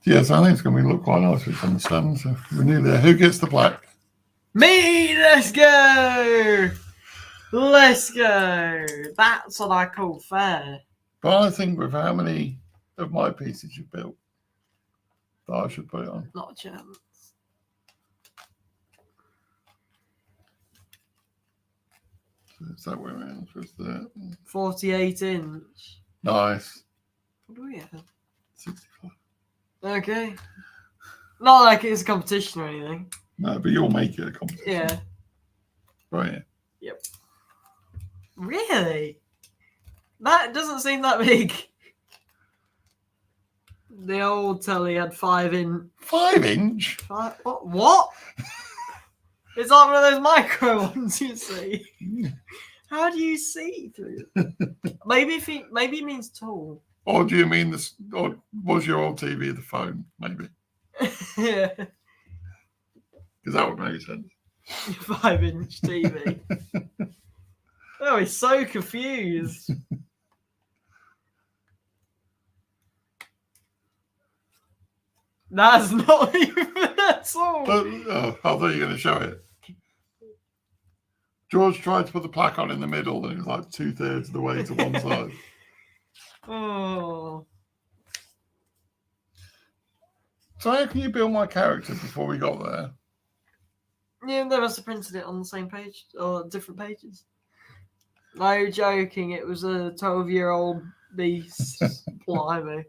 Yeah, so I think it's going to look quite nice with on the stand. So we're nearly there. Who gets the plaque? Me! Let's go! Let's go! That's what I call fair. But I think with how many of my pieces you've built, that I should put it on. Not a chance. So is that where we're supposed to? 48 inch. Nice. What do we have? 65. Okay. Not like it's a competition or anything. No, but you'll make it a competition. Yeah. Right. Yep. Really? That doesn't seem that big. The old telly had 5 inch. 5 inch? What? It's like one of those micro ones you see. How do you see through it? Maybe it means tall. Or do you mean this? Or was your old TV the phone? Maybe. Yeah. Because that would make sense. 5 inch TV. Oh, he's so confused. That's not even at all. I thought you were going to show it. George tried to put the plaque on in the middle, and it was like 2/3 of the way to one side. Oh. So how can you build my character before we got there? Yeah, they must have printed it on the same page or different pages. No joking, it was a 12-year-old beast. Blimey.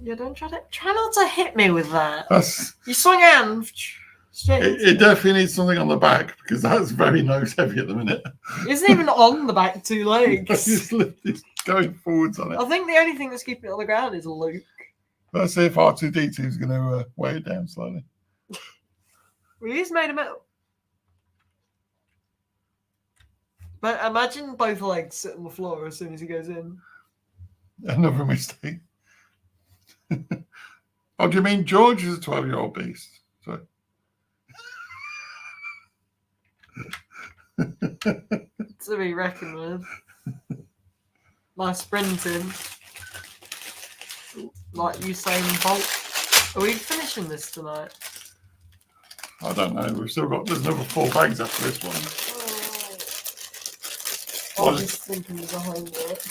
Yeah, try not to hit me with that. You swing out. It definitely needs something on the back because that's very nose heavy at the minute. It isn't even on the back 2 legs. It's going forwards on it. I think the only thing that's keeping it on the ground is Luke. Let's see if R2-D2 is going to weigh it down slightly. Well, he is made of metal. But imagine both legs sit on the floor as soon as he goes in. Another mistake. Oh, do you mean George is a 12-year-old beast? Sorry. To be reckoned with. My sprinting. Like Usain Bolt. Are we finishing this tonight? I don't know. There's another 4 bags after this one. Oh. I was thinking of the homework.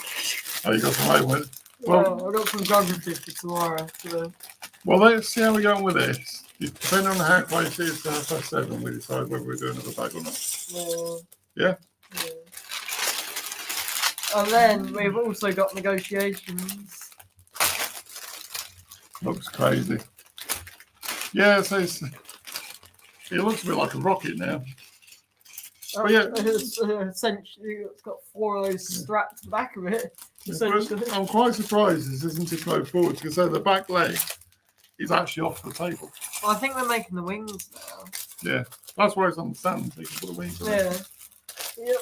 Oh, you got some homework? Well, I've got some geography for tomorrow. So. Well, let's see how we go on with this. Depending on how close it is to 7:30, we decide whether we do another bag or not. Yeah? Yeah. And then we've also got negotiations. Looks crazy. Yeah, so it looks a bit like a rocket now. But yeah. Essentially, it's got 4 of those straps at the back of it. I'm quite surprised this isn't to go forward because the back leg is actually off the table. Well, I think they're making the wings now. Yeah, that's where it's on the stand. They can put the wings on. Yeah. Yep.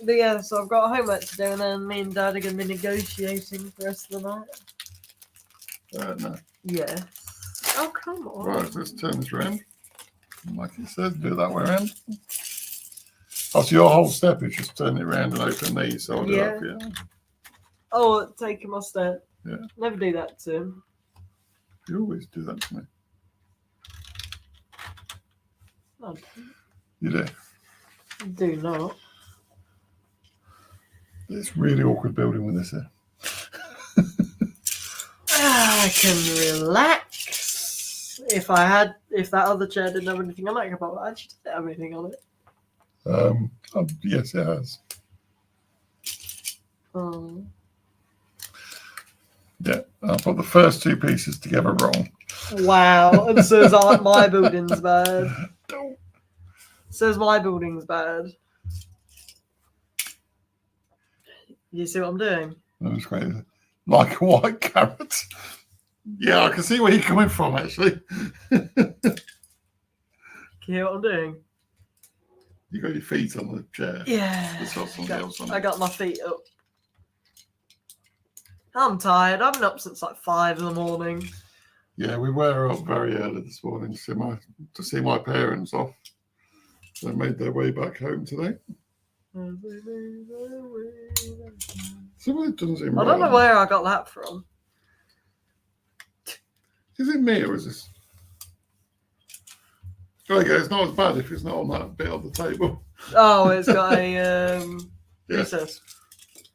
But yeah, so I've got homework to do, and then me and Dad are going to be negotiating for the rest of the night. No. Yes. Oh, come on. Right, let's turn this around. Like it says, do it that way around. Oh, so your whole step is just turn it around and open these. So I'll do that for you. Oh, taking my step. Yeah. Never do that to him. You always do that to me. No, You do. do not. It's really awkward building with this here. I can relax. If that other chair didn't have anything on it, but I actually didn't have anything on it. Yes, it has. Yeah, I put the first 2 pieces together wrong. Wow, and says my building's bad. Says my building's bad. You see what I'm doing? That was crazy. Like a white carrot. Yeah, I can see where you're coming from, actually. Can you hear what I'm doing? You got your feet on the chair. Yeah. Else on I got my feet up. I'm tired. I've been up since like 5 in the morning. Yeah, we were up very early this morning to see my parents off. They made their way back home today. Something doesn't seem right. I don't know where I got that from. Is it me or is this? Okay, it's not as bad if it's not on that bit of the table. Oh, it's got a recess.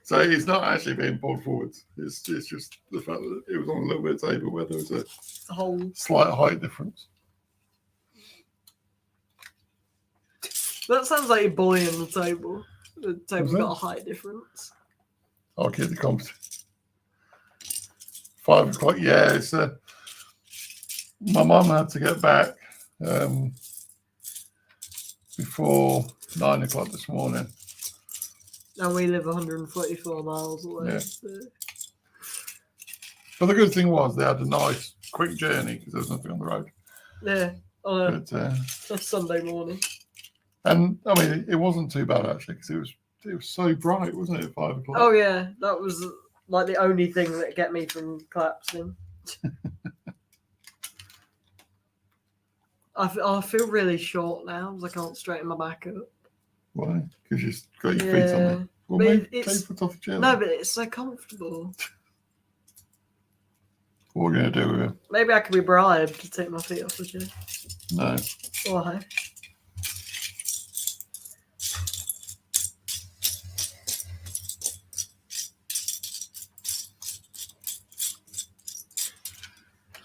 So it's not actually being pulled forwards. It's just the fact that it was on a little bit of table where there was a slight height difference. That sounds like you're bullying the table. The table's got a height difference. I'll keep the competition. 5 o'clock. Yeah, it's my mum had to get back before 9 o'clock this morning. And we live 144 miles away. Yeah. So. But the good thing was they had a nice, quick journey because there was nothing on the road. Yeah, on a but, Sunday morning. And I mean, it wasn't too bad actually because it was so bright, wasn't it? At 5 o'clock. Oh yeah, that was like the only thing that kept me from collapsing. I feel really short now because I can't straighten my back up. Why? Because you've got your feet on there. Well, maybe take foot off the chair. No, but it's so comfortable. What are we going to do with it? Maybe I could be bribed to take my feet off the chair. No. Why?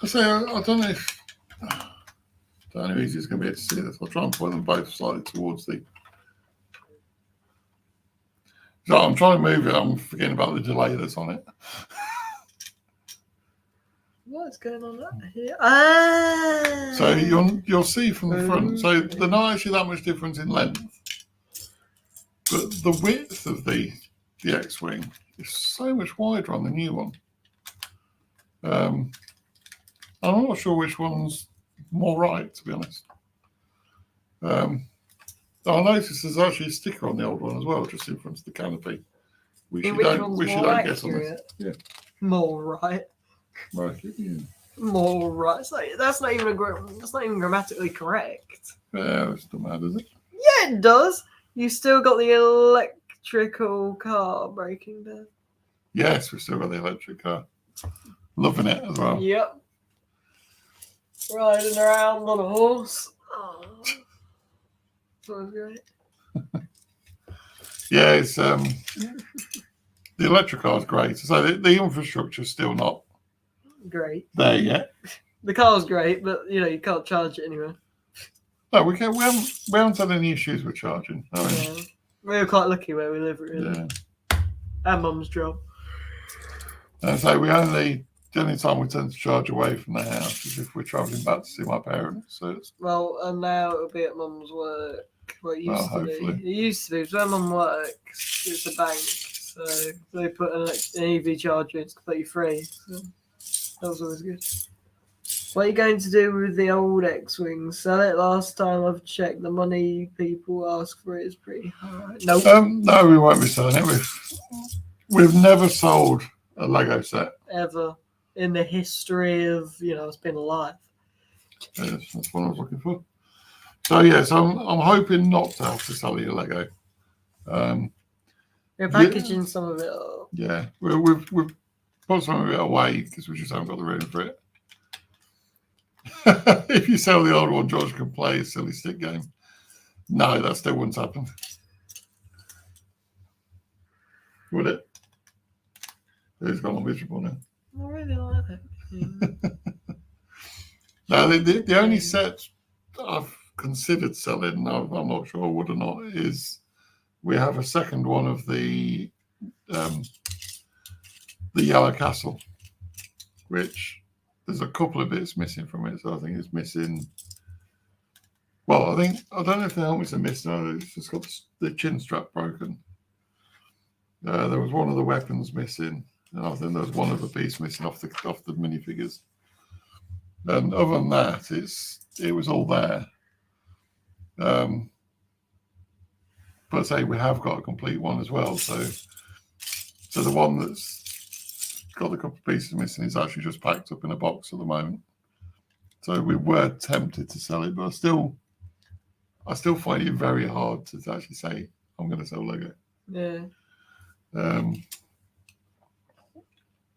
I say, I don't know if the only easiest going to be able to see this. I'll try and point them both slightly towards the. So I'm trying to move it. I'm forgetting about the delay that's on it. What's going on here? Ah! So you'll see from the front. So they're not actually that much difference in length, but the width of the X-Wing is so much wider on the new one. I'm not sure which one's more right, to be honest. I noticed there's actually a sticker on the old one as well, just in front of the canopy. Which you don't guess on this. Yeah. More right. Right. Yeah. More right. So that's not even grammatically correct. Yeah, it's not mad, is it? Yeah, it does. You still got the electrical car breaking down. Yes, we've still got the electric car. Loving it as well. Yep. Riding around on a horse. Oh. That was great. Yeah, it's the electric car is great. So the infrastructure is still not Great. there yet. The car's great, but you can't charge it anywhere. No, we haven't had any issues with charging. Yeah. We're quite lucky where we live, really. Yeah. And Mum's job. And so the only time we tend to charge away from the house is if we're travelling back to see my parents. So it's, And now it'll be at Mum's work. Well, it used to hopefully. be. It used to be. It's where Mum works. It's a bank. So they put an EV charger. It's completely free. So that was always good. What are you going to do with the old X-Wing? Sell it? Last time I've checked, the money people ask for it is pretty high. Nope. No, we won't be selling it. We've never sold a Lego set. Ever. In the history of, it's been alive. Yes, that's what I was looking for. So yes, I'm hoping not to have to sell you a Lego. We're packaging some of it up. Yeah, we've put some of it away because we just haven't got the room for it. If you sell the old one, George can play a silly stick game. No, that still wouldn't happen. Would it? It's gone miserable now. I really like it. No, the only set I've considered selling, I'm not sure I would or not, is we have a second one of the Yellow Castle, which there's a couple of bits missing from it. So I think it's missing. Well, I don't know if the helmets are missing. It's just got the chin strap broken. There was one of the weapons missing, and I think there was one other piece missing off the minifigures. And other than that, it was all there. But say we have got a complete one as well. So the one that's got a couple of pieces missing is actually just packed up in a box at the moment. So we were tempted to sell it, but I still find it very hard to actually say I'm going to sell Lego. Yeah.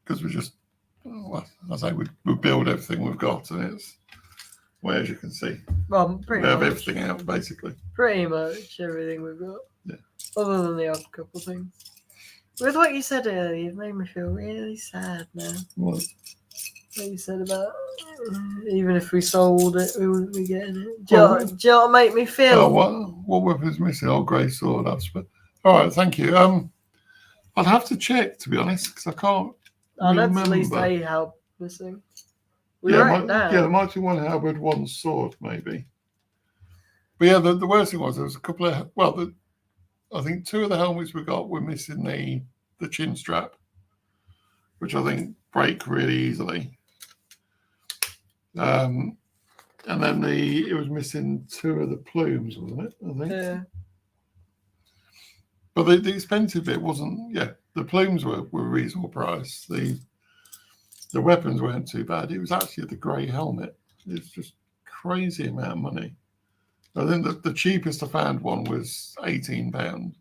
Because we just, I say we build everything we've got, and it's, well, as you can see, Well, pretty we have much. everything out basically. Pretty much everything we've got. Yeah. Other than the odd couple things. With what you said earlier, you've made me feel really sad now. What? What you said about even if we sold it, we wouldn't be getting it. Do you know what make me feel? Oh, what weapon's missing? Oh, grey sword. But all right, thank you. I'd have to check, to be honest, because I can't. I know at least they help missing. We Yeah, wrote it down. there might be one halberd, one sword, maybe. But yeah, the worst thing was there was a couple of, I think two of the helmets we got were missing the chin strap, which I think break really easily. And then it was missing two of the plumes, wasn't it? I think. Yeah. But the expensive bit wasn't. Yeah, the plumes were a reasonable price. The weapons weren't too bad. It was actually the grey helmet. It's just crazy amount of money. I think the cheapest I found one was £18,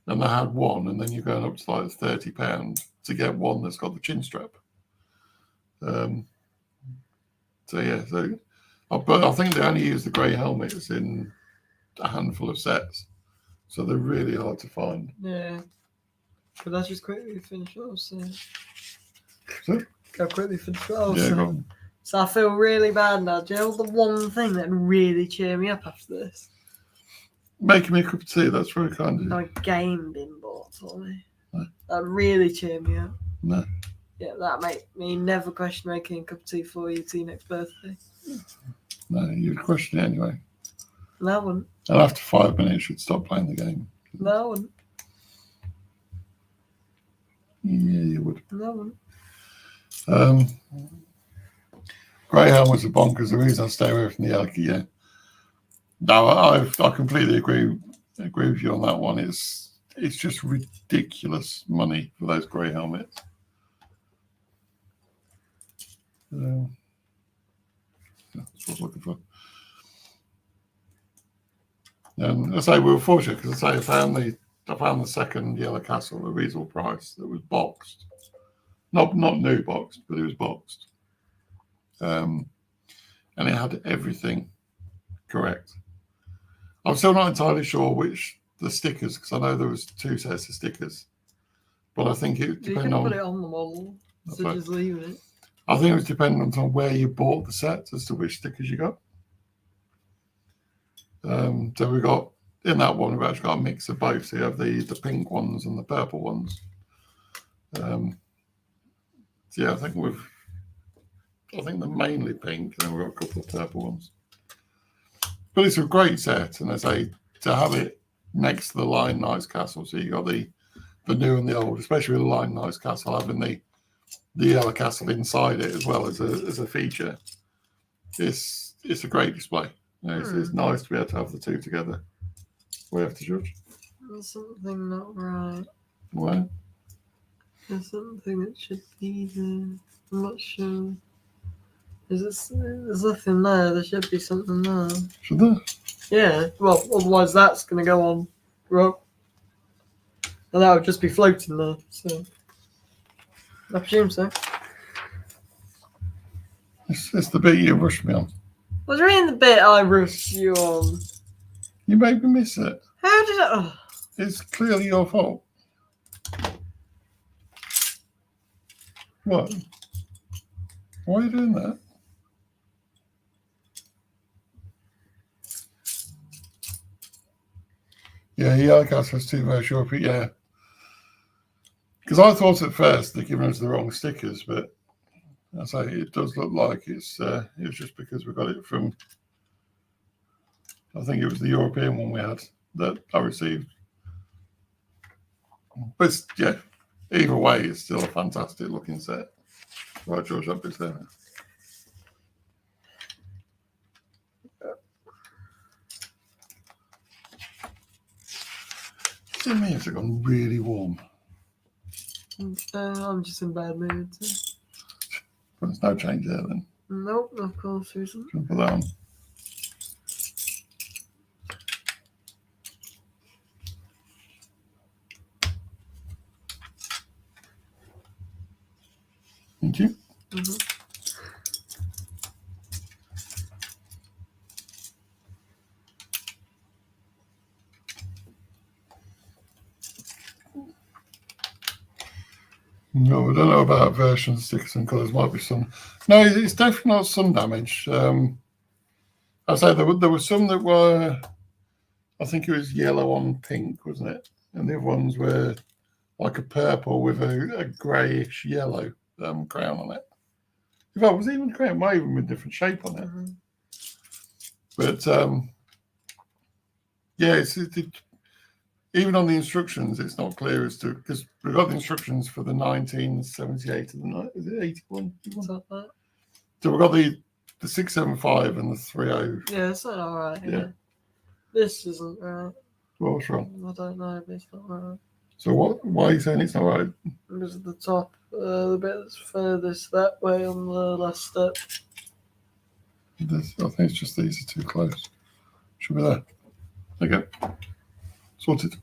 and I had one, and then you're going up to like £30 to get one that's got the chin strap. But I think they only use the grey helmets in a handful of sets, so they're really hard to find. Yeah. But let's just quickly finish what I was saying. So? Go quickly finish what I was Yeah, saying. go on. So I feel really bad now. Do you know the one thing that really cheer me up after this? Making me a cup of tea, that's very kind of you. My game being bought for me. No. That really cheered me up. No. Yeah, that made me never question making a cup of tea for you to your next birthday. No, you'd question it anyway. No, I wouldn't. And after 5 minutes, you'd stop playing the game. No, I wouldn't. Yeah, you would. No, I wouldn't. Grey helmets are bonkers. The reason I stay away from the elk, yeah. No, I completely agree with you on that one. It's just ridiculous money for those grey helmets. That's what I was looking for. And I say we were fortunate because I found the second Yellow Castle at a reasonable price that was boxed, not new boxed, but it was boxed, and it had everything correct. I'm still not entirely sure which the stickers, because I know there was two sets of stickers. but I think it You depends can put it on. on the model, That's so right. just leave it. I think it was dependent on where you bought the set as to which stickers you got. So we got in that one, we've actually got a mix of both. So you have the pink ones and the purple ones. So yeah, I think they're mainly pink, and then we've got a couple of purple ones. But it's a great set, and I say to have it next to the Lion Knights Castle. So you got the new and the old, especially with the Lion Knights Castle having the yellow castle inside it as well as a feature. It's a great display. You know, it's nice to be able to have the two together. We have to judge. There's something not right. Why? There's something that should be there. I'm not sure. There's nothing there. There should be something there. Should there? Yeah. Well, otherwise that's going to go on rope. And that would just be floating there. So I presume so. It's the bit you rushed me on. Was there in the bit I rushed you on? You made me miss it. How did I? Oh. It's clearly your fault. What? Why are you doing that? Yeah, yellow castle has two very short, but yeah. Because I thought at first they're giving us the wrong stickers, but I say it does look like it's just because we got it from. I think it was the European one we had that I received. But yeah, either way, it's still a fantastic looking set. Right, George, up is there. To me, it's gone really warm. I'm just in bad mood. So. There's no change there then. Nope, of course there isn't. Put that on. Thank you. Mm-hmm. No, I don't know about version stickers and colours. Might be some. No, it's definitely not sun damage. I say there were some that were. I think it was yellow on pink, wasn't it? And the other ones were like a purple with a greyish yellow crown on it. In fact, it was even crown, might even with a different shape on it. Mm-hmm. But yeah, even on the instructions, it's not clear as to, because we've got the instructions for the 1978 and the is it 81? Like that. So we've got the 675 and the 30. Yeah, it's not alright. Yeah. This isn't right. What's wrong? I don't know, but it's not right. So why are you saying it's not right? Because at the top, the bit that's furthest that way on the last step. I think it's just these are too close. Should be there. Okay. Sorted.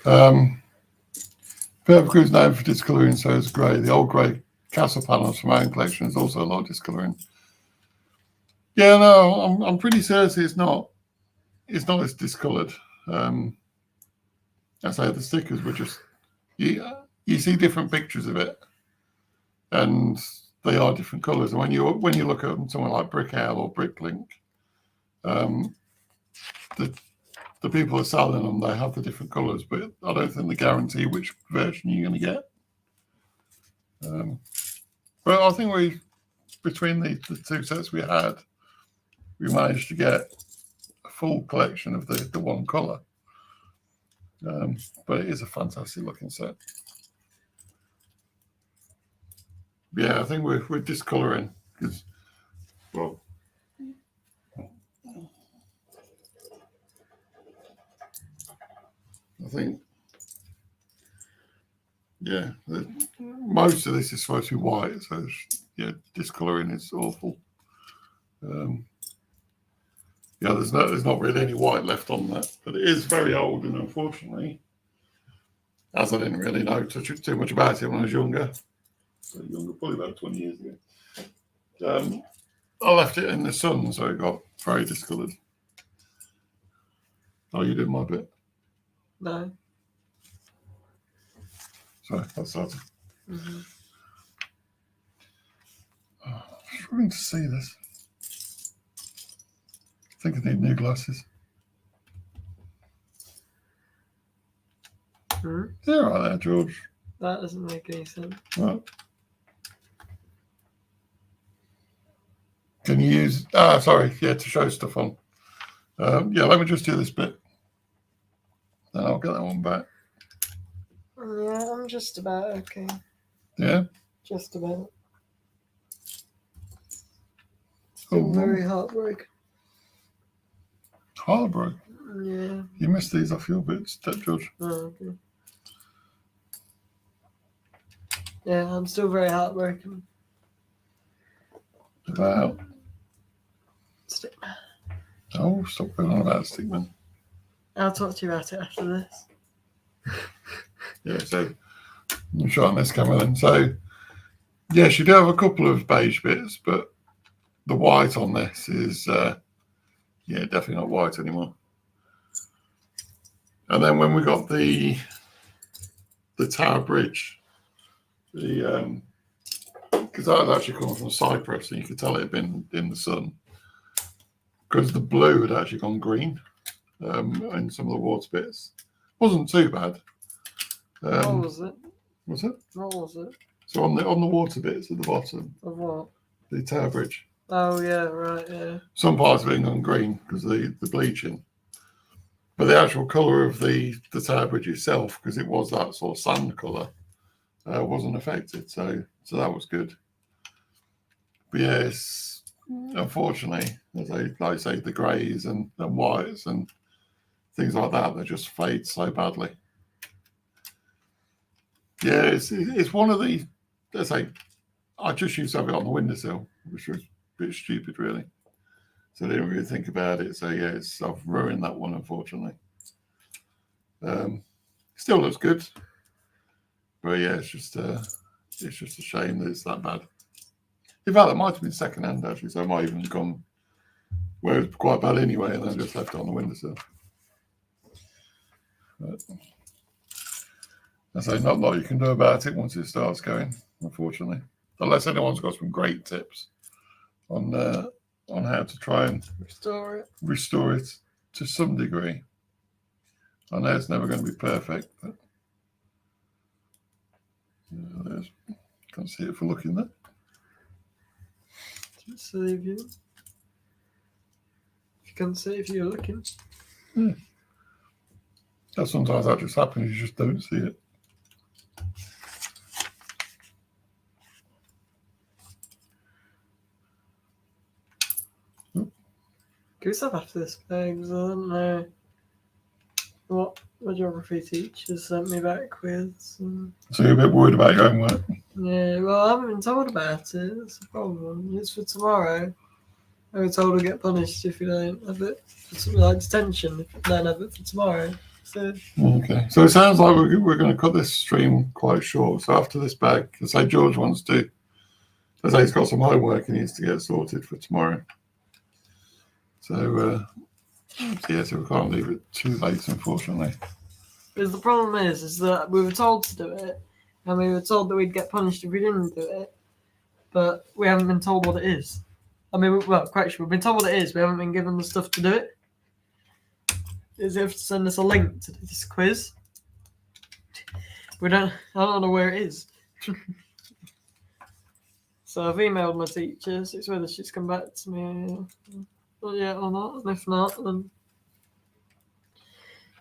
Purple Crew's known for discolouring, so is grey. The old grey castle panels from our own collection is also a lot of discolouring. Yeah, no, I'm pretty certain it's not as discoloured. I say the stickers were just you see different pictures of it, and they are different colours. And when you look at somewhere like Brickell or Bricklink, the people who are selling them, they have the different colours, but I don't think they guarantee which version you're going to get. But I think between the two sets we had, we managed to get a full collection of the one colour. But it is a fantastic looking set. Yeah, I think we're discolouring because, well, I think, yeah, most of this is supposed to be white, so yeah, discolouring is awful. Yeah, there's not really any white left on that, but it is very old, and unfortunately, as I didn't really know too much about it when I was younger, probably about 20 years ago, I left it in the sun, so it got very discoloured. Oh, you did my bit. No. Sorry, I started. Mm-hmm. Oh, I'm struggling to see this. I think I need new glasses. Hmm? Yeah, right there, George. That doesn't make any sense. Right. Can you use... sorry, yeah, to show stuff on. Yeah, let me just do this bit. Then I'll get that one back. Yeah, I'm just about okay. Yeah? Just about. Still Oh, very heartbroken. heartbroken. Yeah. You missed these off your bits, George. Oh, okay. Yeah, I'm still very heartbroken. About... Stickman. Oh, stop going on about Stickman. I'll talk to you about it after this. Yeah, so I'm showing this camera then. So, yes, you do have a couple of beige bits, but the white on this is, yeah, definitely not white anymore. And then when we got the Tower Bridge, because that had actually come from Cyprus, and you could tell it had been in the sun, because the blue had actually gone green in some of the water bits. Wasn't too bad. What was it? Was it? What was it? So on the water bits at the bottom, Of what? the Tower Bridge. Oh, yeah, right, yeah. Some parts of it had gone green because of the bleaching. But the actual colour of the Tower Bridge itself, because it was that sort of sand colour, wasn't affected. So that was good. But yes, unfortunately, as I say, the greys and whites and things like that, they just fade so badly. Yeah, it's one of the, let's say, I just used to have it on the windowsill, which was a bit stupid, really. So I didn't really think about it. So yeah, I've ruined that one, unfortunately. Still looks good, but yeah, it's just a shame that it's that bad. In fact, it might have been second hand actually, so it might even gone where it's quite bad anyway, and then just left it on the windowsill. But I say, not a lot you can do about it once it starts going, unfortunately. Unless anyone's got some great tips on how to try and restore it to some degree. I know it's never going to be perfect, but can't see it for looking there. Silly of you. If you can't see it if you're looking. Yeah. Sometimes that just happens, you just don't see it. Good stuff after this bag, because I don't know what my geography teacher sent me back with. So you're a bit worried about your own work? Yeah, well, I haven't been told about it. That's the problem. It's for tomorrow. I was told to get punished if you don't have it. It's like detention if you don't have it for tomorrow. So okay. So it sounds like we're going to cut this stream quite short. So after this bag, I say George wants to, I say he's got some homework he needs to get sorted for tomorrow. So yeah, so we can't leave it too late, unfortunately. because the problem is that we were told to do it, and we were told that we'd get punished if we didn't do it, but we haven't been told what it is. I mean, well, quite sure we've been told what it is. We haven't been given the stuff to do it. Is it to send us a link to this quiz? I don't know where it is. So I've emailed my teacher, so it's whether she's come back to me yet or not. And if not, then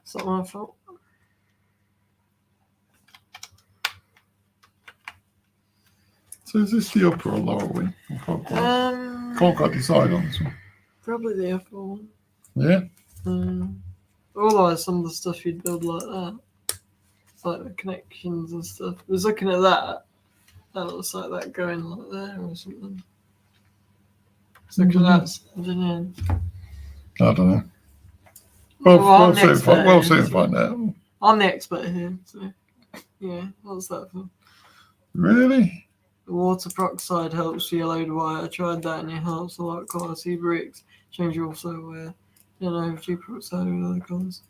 it's not my fault. So is this the upper or lower wing? I can't quite decide on this one. Probably the upper one. Yeah? Otherwise, some of the stuff you'd build like that, like the connections and stuff. I was looking at that. That looks like that going like there or something. It's looking at that, engineering. I don't know. We'll soon find out. I'm the expert here, so yeah, what's that for? Really? The water peroxide helps yellowed wire. I tried that and it helps a lot. Quality bricks. Change you also wear. You know, G peroxide with other colours.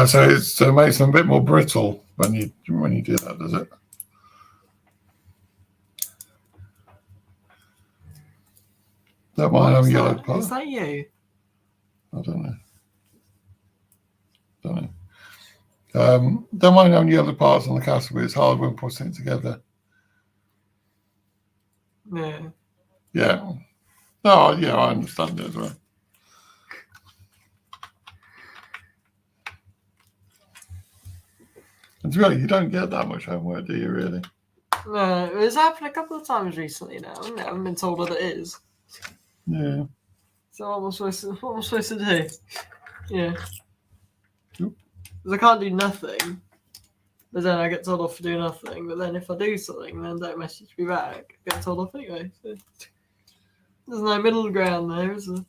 So it makes them a bit more brittle when you do that, does it? Don't mind having yellow parts. Is that you? I don't know. Don't mind having yellow parts on the castle, but it's hard when putting it together. Yeah. Yeah. No, yeah, I understand it as well. And to be honest, you don't get that much homework, do you, really? No, it's happened a couple of times recently now, and I haven't been told what it is. Yeah. So what am I supposed to do? Yeah. Yep. Because I can't do nothing. But then I get told off for doing nothing. But then if I do something, then don't message me back. I get told off anyway. So there's no middle ground there, is there?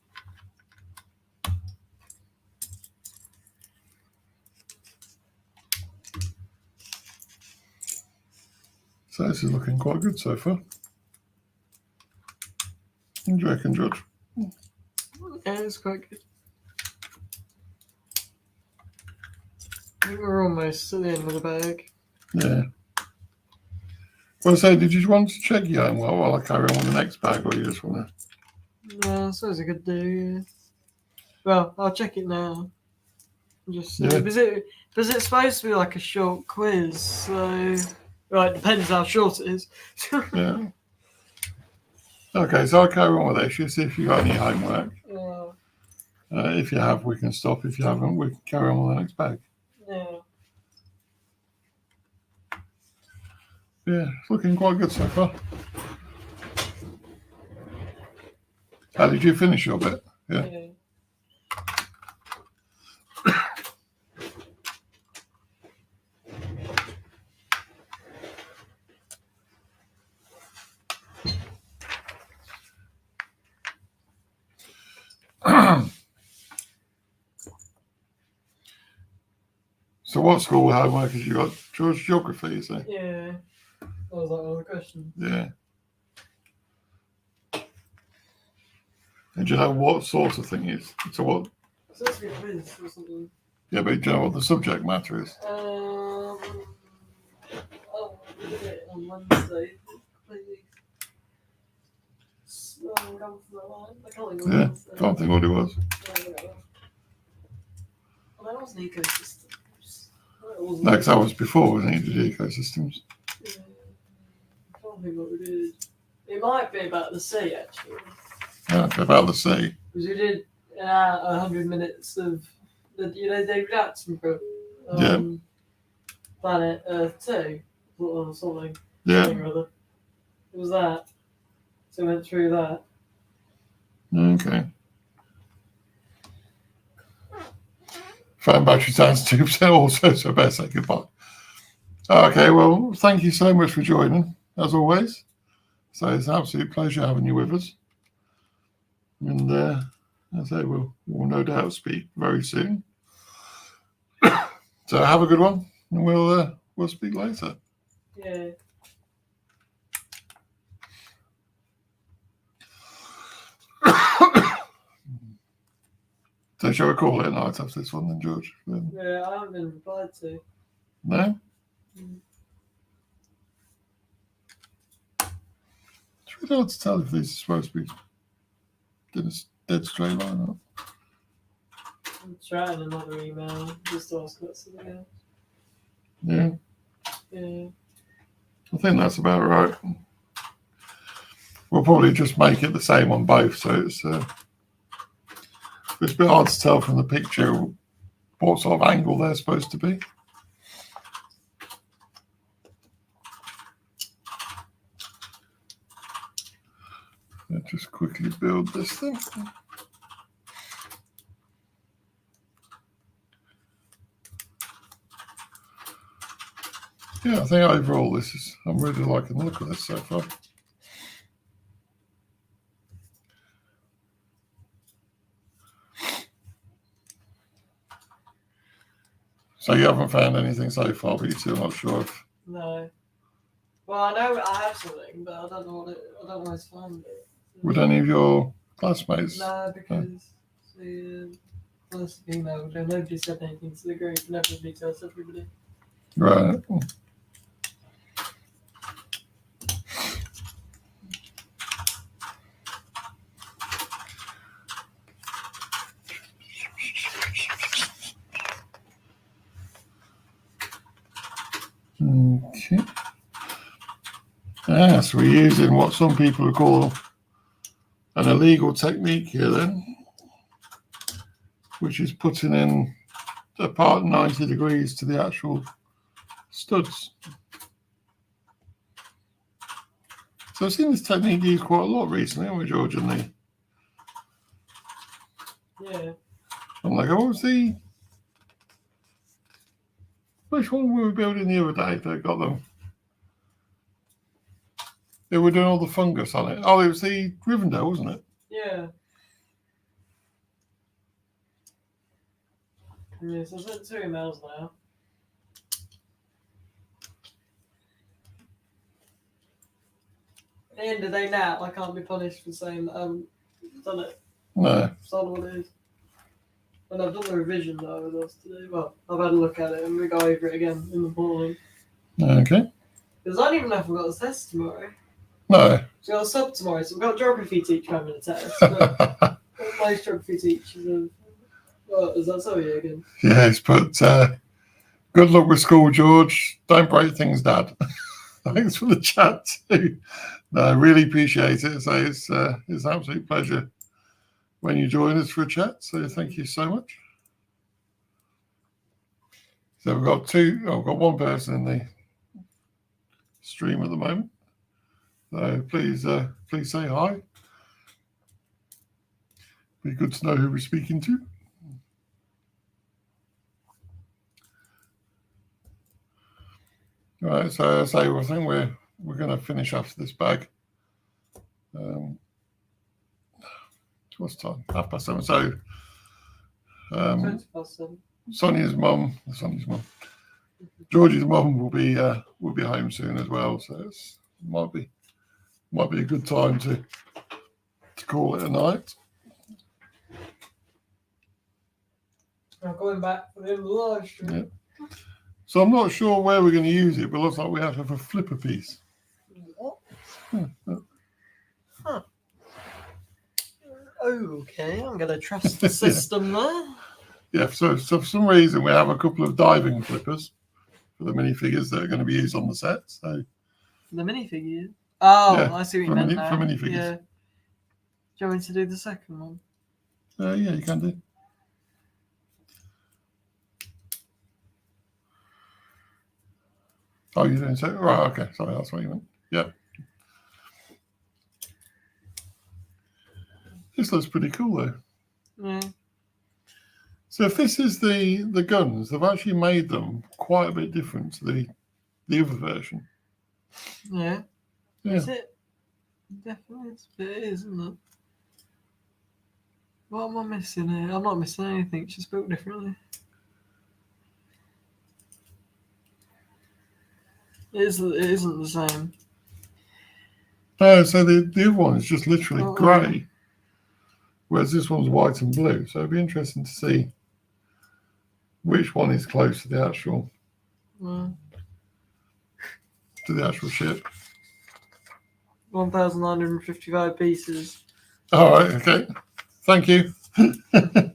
So this is looking quite good so far. What do you reckon, George? Yeah, it's quite good. I think we're almost to the end of the bag. Yeah. Well, so did you want to check your own while I carry on with the next bag, or you just want to? Yeah, I suppose I could do, yeah. Well, I'll check it now. Just Yeah. was it supposed to be like a short quiz? So, right, depends how short it is. Yeah. Okay, so I'll carry on with this. You see if you've got any homework. Yeah. If you have, we can stop. If you haven't, we can carry on with the next bag. Yeah. Yeah, it's looking quite good so far. How did you finish your bit? Yeah. Yeah. So what school homework have you got? Geography, you say? Yeah. That was like another question. Yeah. And do you know what sort of thing is? So what? It's supposed to be a quiz or something. Yeah, but do you know what the subject matter is? Oh, we did it on Wednesday. Completely. Gone from my mind. I can't think of Yeah, Wednesday. can't think what it was. Well, that wasn't ecosystems. No, because that was before, wasn't it? You did ecosystems. Yeah. I can't think what we did. It might be about the sea, actually. Yeah, about the sea. Because we did 100 minutes of the David Attenborough Planet Earth 2 or something. Yeah. Something or other. It was that. So we went through that. Okay. Phone battery sounds 2% also, so best say goodbye. Okay, well, thank you so much for joining, as always. So it's an absolute pleasure having you with us. And as I say, we'll no doubt speak very soon. So have a good one, and we'll speak later. Yeah. So shall we call it a night after this one then, George? Yeah, I haven't been replied to. No? Mm. It's really hard to tell if these are supposed to be dead straight line or not. I'm trying another email just to ask about something else. Yeah, Yeah. I think that's about right. We'll probably just make it the same on both, so it's a bit hard to tell from the picture what sort of angle they're supposed to be. Let's just quickly build this thing. Yeah, I think overall I'm really liking the look of this so far. So you haven't found anything so far, but you're still not sure if... No. Well, I know I have something, but I don't know I don't know where to find it. Would any of your classmates? No, because the first email, nobody said anything to the group, and everybody tells everybody. Right. Okay. So we're using what some people call an illegal technique here then, which is putting in a part 90 degrees to the actual studs. So I've seen this technique used quite a lot recently, haven't we, George? And Yeah. I'm like, what was which one were we building the other day that got them? They were doing all the fungus on it. Oh, it was the Rivendell, wasn't it? Yeah. Yes, I've sent 2 emails now. At the end of the day now, I can't be punished for saying that done it. No. That's not what it is. And I've done the revision that I was asked to do. Well, I've had a look at it and we go over it again in the morning. Okay. Because I don't even know if I've got a test tomorrow. No. So I've got a sub tomorrow, so we've got a geography teacher having a test. But most geography teachers have... Well, is that so again? Yes, but good luck with school, George. Don't break things, Dad. Thanks for the chat too. No, I really appreciate it. So it's an absolute pleasure when you join us for a chat. So thank you so much. So we've got I've got one person in the stream at the moment. So please say hi. Be good to know who we're speaking to. All right, so I think we're going to finish after this bag. What's time? 7:30. So, 20 Sonia's mum, George's mum will be home soon as well. So it might be a good time to call it a night. I'm going back for the end of the live stream. Yeah. So I'm not sure where we're going to use it, but it looks like we have to have a flipper piece. What? Huh. Okay, I'm going to trust the system there. Yeah, so for some reason we have a couple of diving flippers for the minifigures that are going to be used on the set. So the minifigures? Oh, yeah, I see what you meant now. For minifigures. Yeah. Do you want me to do the second one? Yeah, you can do. Oh, you're doing so? Right, okay. Sorry, that's what you meant. Yeah. This looks pretty cool, though. Yeah. So if this is the guns, they've actually made them quite a bit different to the other version. Yeah. Yeah. Is it? Definitely it is, isn't it? What am I missing here? I'm not missing anything. It's just built differently. It isn't the same. No, so the other one is just literally Oh, grey, whereas this one's white and blue. So it'd be interesting to see which one is close to the actual ship. 1,955 pieces. All right, okay. Thank you. That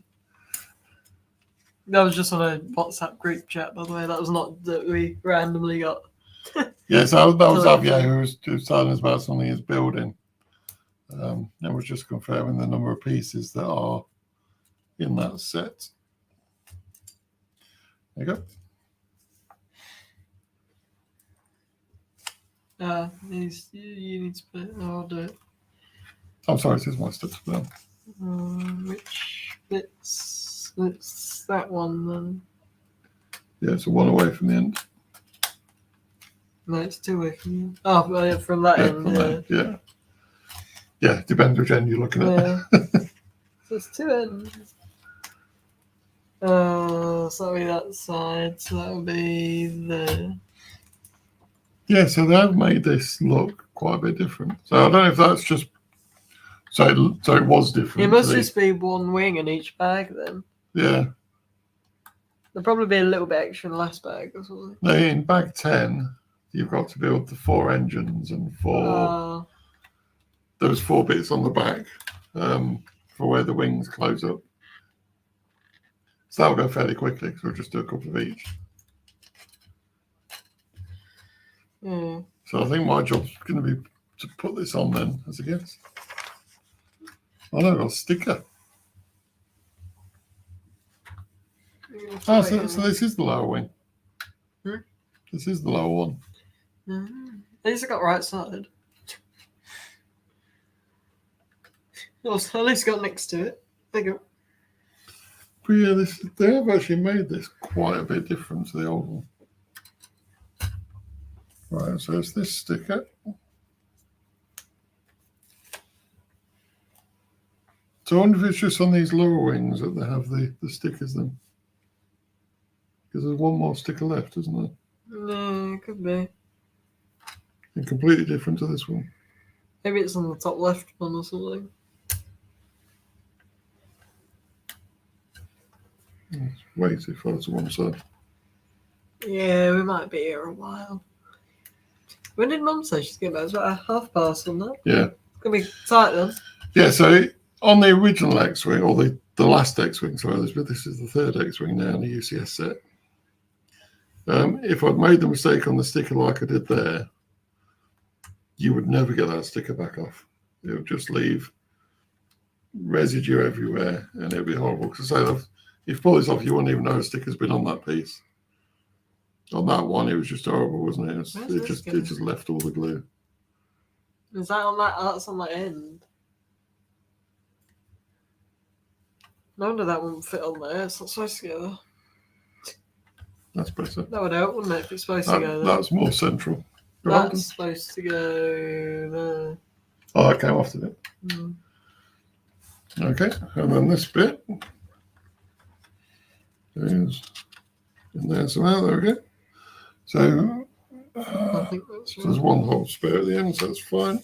was just on a WhatsApp group chat, by the way. That was not that we randomly got. Yeah, so that was Xavier who was telling us about something he's building. And was just confirming the number of pieces that are in that set. There you go. You need to put it. I'll do it. I'm sorry, this is my stuff. Well. Which bits? It's that one then. Yeah, so one away from the end. No, it's 2 away from you. Oh, well, yeah, from that end. From there, yeah. Yeah, depends which end you're looking at. So it's 2 ends. So that'll be that side. So that'll be the. Yeah, so they have made this look quite a bit different. So I don't know if that's just so it was different. It must just be one wing in each bag then. Yeah. There'll probably be a little bit extra in the last bag or something. Now, in bag 10, you've got to build the 4 engines and 4. Those 4 bits on the back for where the wings close up. So that'll go fairly quickly because we'll just do a couple of each. Yeah. So I think my job's going to be to put this on then as a guess. Oh no, I've got a sticker. So this is the lower wing. This is the lower one. These have got right side. At least got next to it. There you go. But yeah, they have actually made this quite a bit different to the old one. Right, so it's this sticker. So I wonder if it's just on these lower wings that they have the stickers then. Because there's one more sticker left, isn't there? No, it could be. And completely different to this one. Maybe it's on the top left one or something. It's way too far to one side. Yeah, we might be here a while. When did Mum say she's getting back? It's about a half past on that. Yeah. It's going to be tight then. Yeah, so on the original X-Wing, or the last X-Wing, sorry, but this is the 3rd X-Wing now in the UCS set. If I'd made the mistake on the sticker like I did there, you would never get that sticker back off. It would just leave residue everywhere, and it would be horrible. Because I say, if you pull this off, you wouldn't even know a sticker's been on that piece. On that one, it was just horrible, wasn't it? It just left all the glue. Is that on that? That's on that end. No wonder that wouldn't fit on there. It's not supposed to go there. That's better. That would help, wouldn't it, if it's supposed to go there? That's more central. That's supposed to go there. Oh, that came off, did it? Okay, and then this bit is in there somehow. There we go. So I think that's right. there's one hole spare at the end, so that's fine.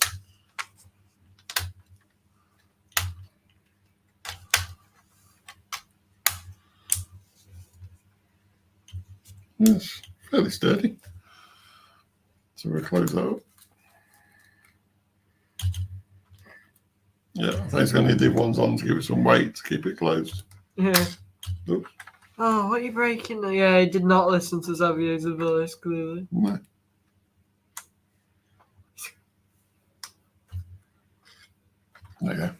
Yes, fairly sturdy. So we'll close that up. Yeah, I think it's going to need the ones on to give it some weight to keep it closed. Yeah. Oops. Oh, what are you breaking? Yeah, he did not listen to Xavier's advice, clearly. No. There you go.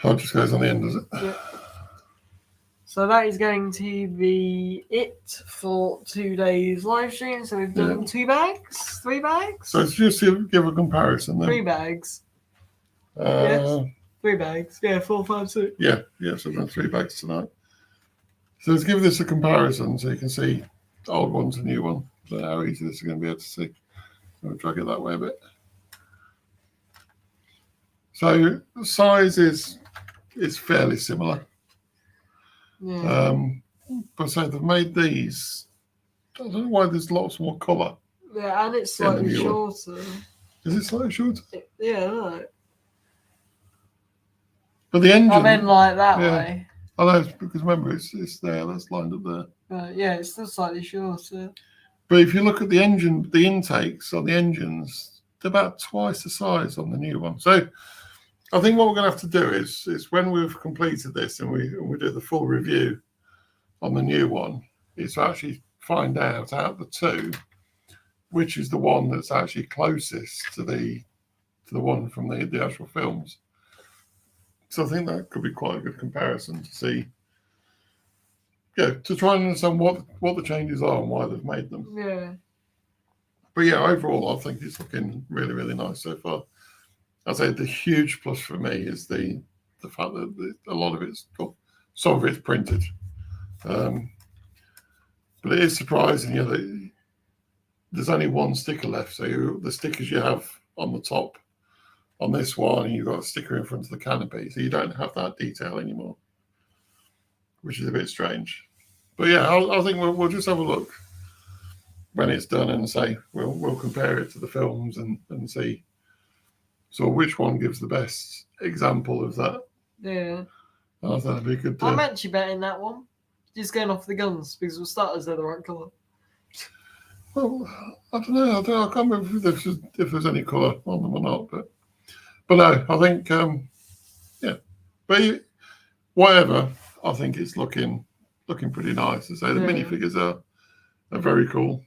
Oh, it just goes on the end, does it? Yeah. So that is going to be it for today's live stream. So we've done 2 bags, 3 bags. So it's just to give a comparison then. 3 bags. Yes. 3 bags. Yeah, 4, 5, 6. Yeah, so we've done 3 bags tonight. So let's give this a comparison so you can see the old one to new one. So how easy this is going to be able to see. I'll drag it that way a bit. So the size is fairly similar. Yeah. But so they've made these. I don't know why there's lots more colour. Yeah, and it's slightly new one. shorter. Is it slightly shorter? Yeah, right. But the engine. I meant like that way. I know, because remember it's there. That's lined up there. Right, yeah, it's still slightly shorter. But if you look at the engine, the intakes on the engines, they're about twice the size on the new one. So I think what we're going to have to do is when we've completed this and we do the full review on the new one, is to actually find out of the 2 which is the one that's actually closest to the one from the actual films. So I think that could be quite a good comparison to see, to try and understand what the changes are and why they've made them. Yeah. But yeah, overall, I think it's looking really, really nice so far. I'd say the huge plus for me is the fact that a lot of it's, some of it's printed. But it is surprising, that there's only 1 sticker left. So the stickers you have on the top on this one, you've got a sticker in front of the canopy, so you don't have that detail anymore, which is a bit strange. But yeah, I think we'll just have a look when it's done and say we'll compare it to the films and see. So which one gives the best example of that? Yeah. I thought that'd be good. I'm actually betting that one. Just going off the guns because we'll start as they're the right colour. Well, I don't know. I can't remember if there's any colour on them or not. But no, I think yeah. But whatever, I think it's looking pretty nice. To say the minifigures are very cool.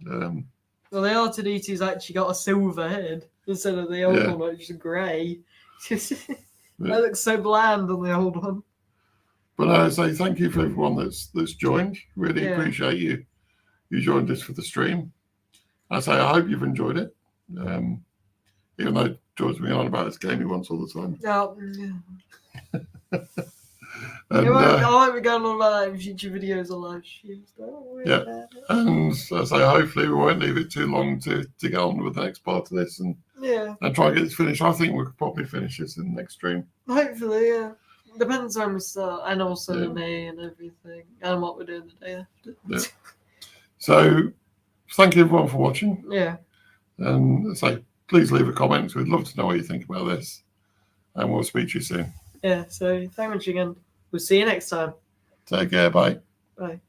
Well, the R2-D2's actually got a silver head instead of the old one, which is grey. That looks so bland on the old one. But I say thank you for everyone that's joined. Really appreciate you joined us for the stream. I say I hope you've enjoyed it. Even though George's been on about his gaming once all the time. And, I won't be going on about that in future videos on live streams. And I say hopefully we won't leave it too long to get on with the next part of this and try and get this finished. I think we could probably finish this in the next stream. Hopefully, yeah. Depends when we start, and also me and everything, and what we're doing the day after. Yeah. So, thank you everyone for watching. Yeah. And say, please leave a comment. We'd love to know what you think about this, and we'll speak to you soon. Yeah. So, thank you again. We'll see you next time. Take care. Bye. Bye.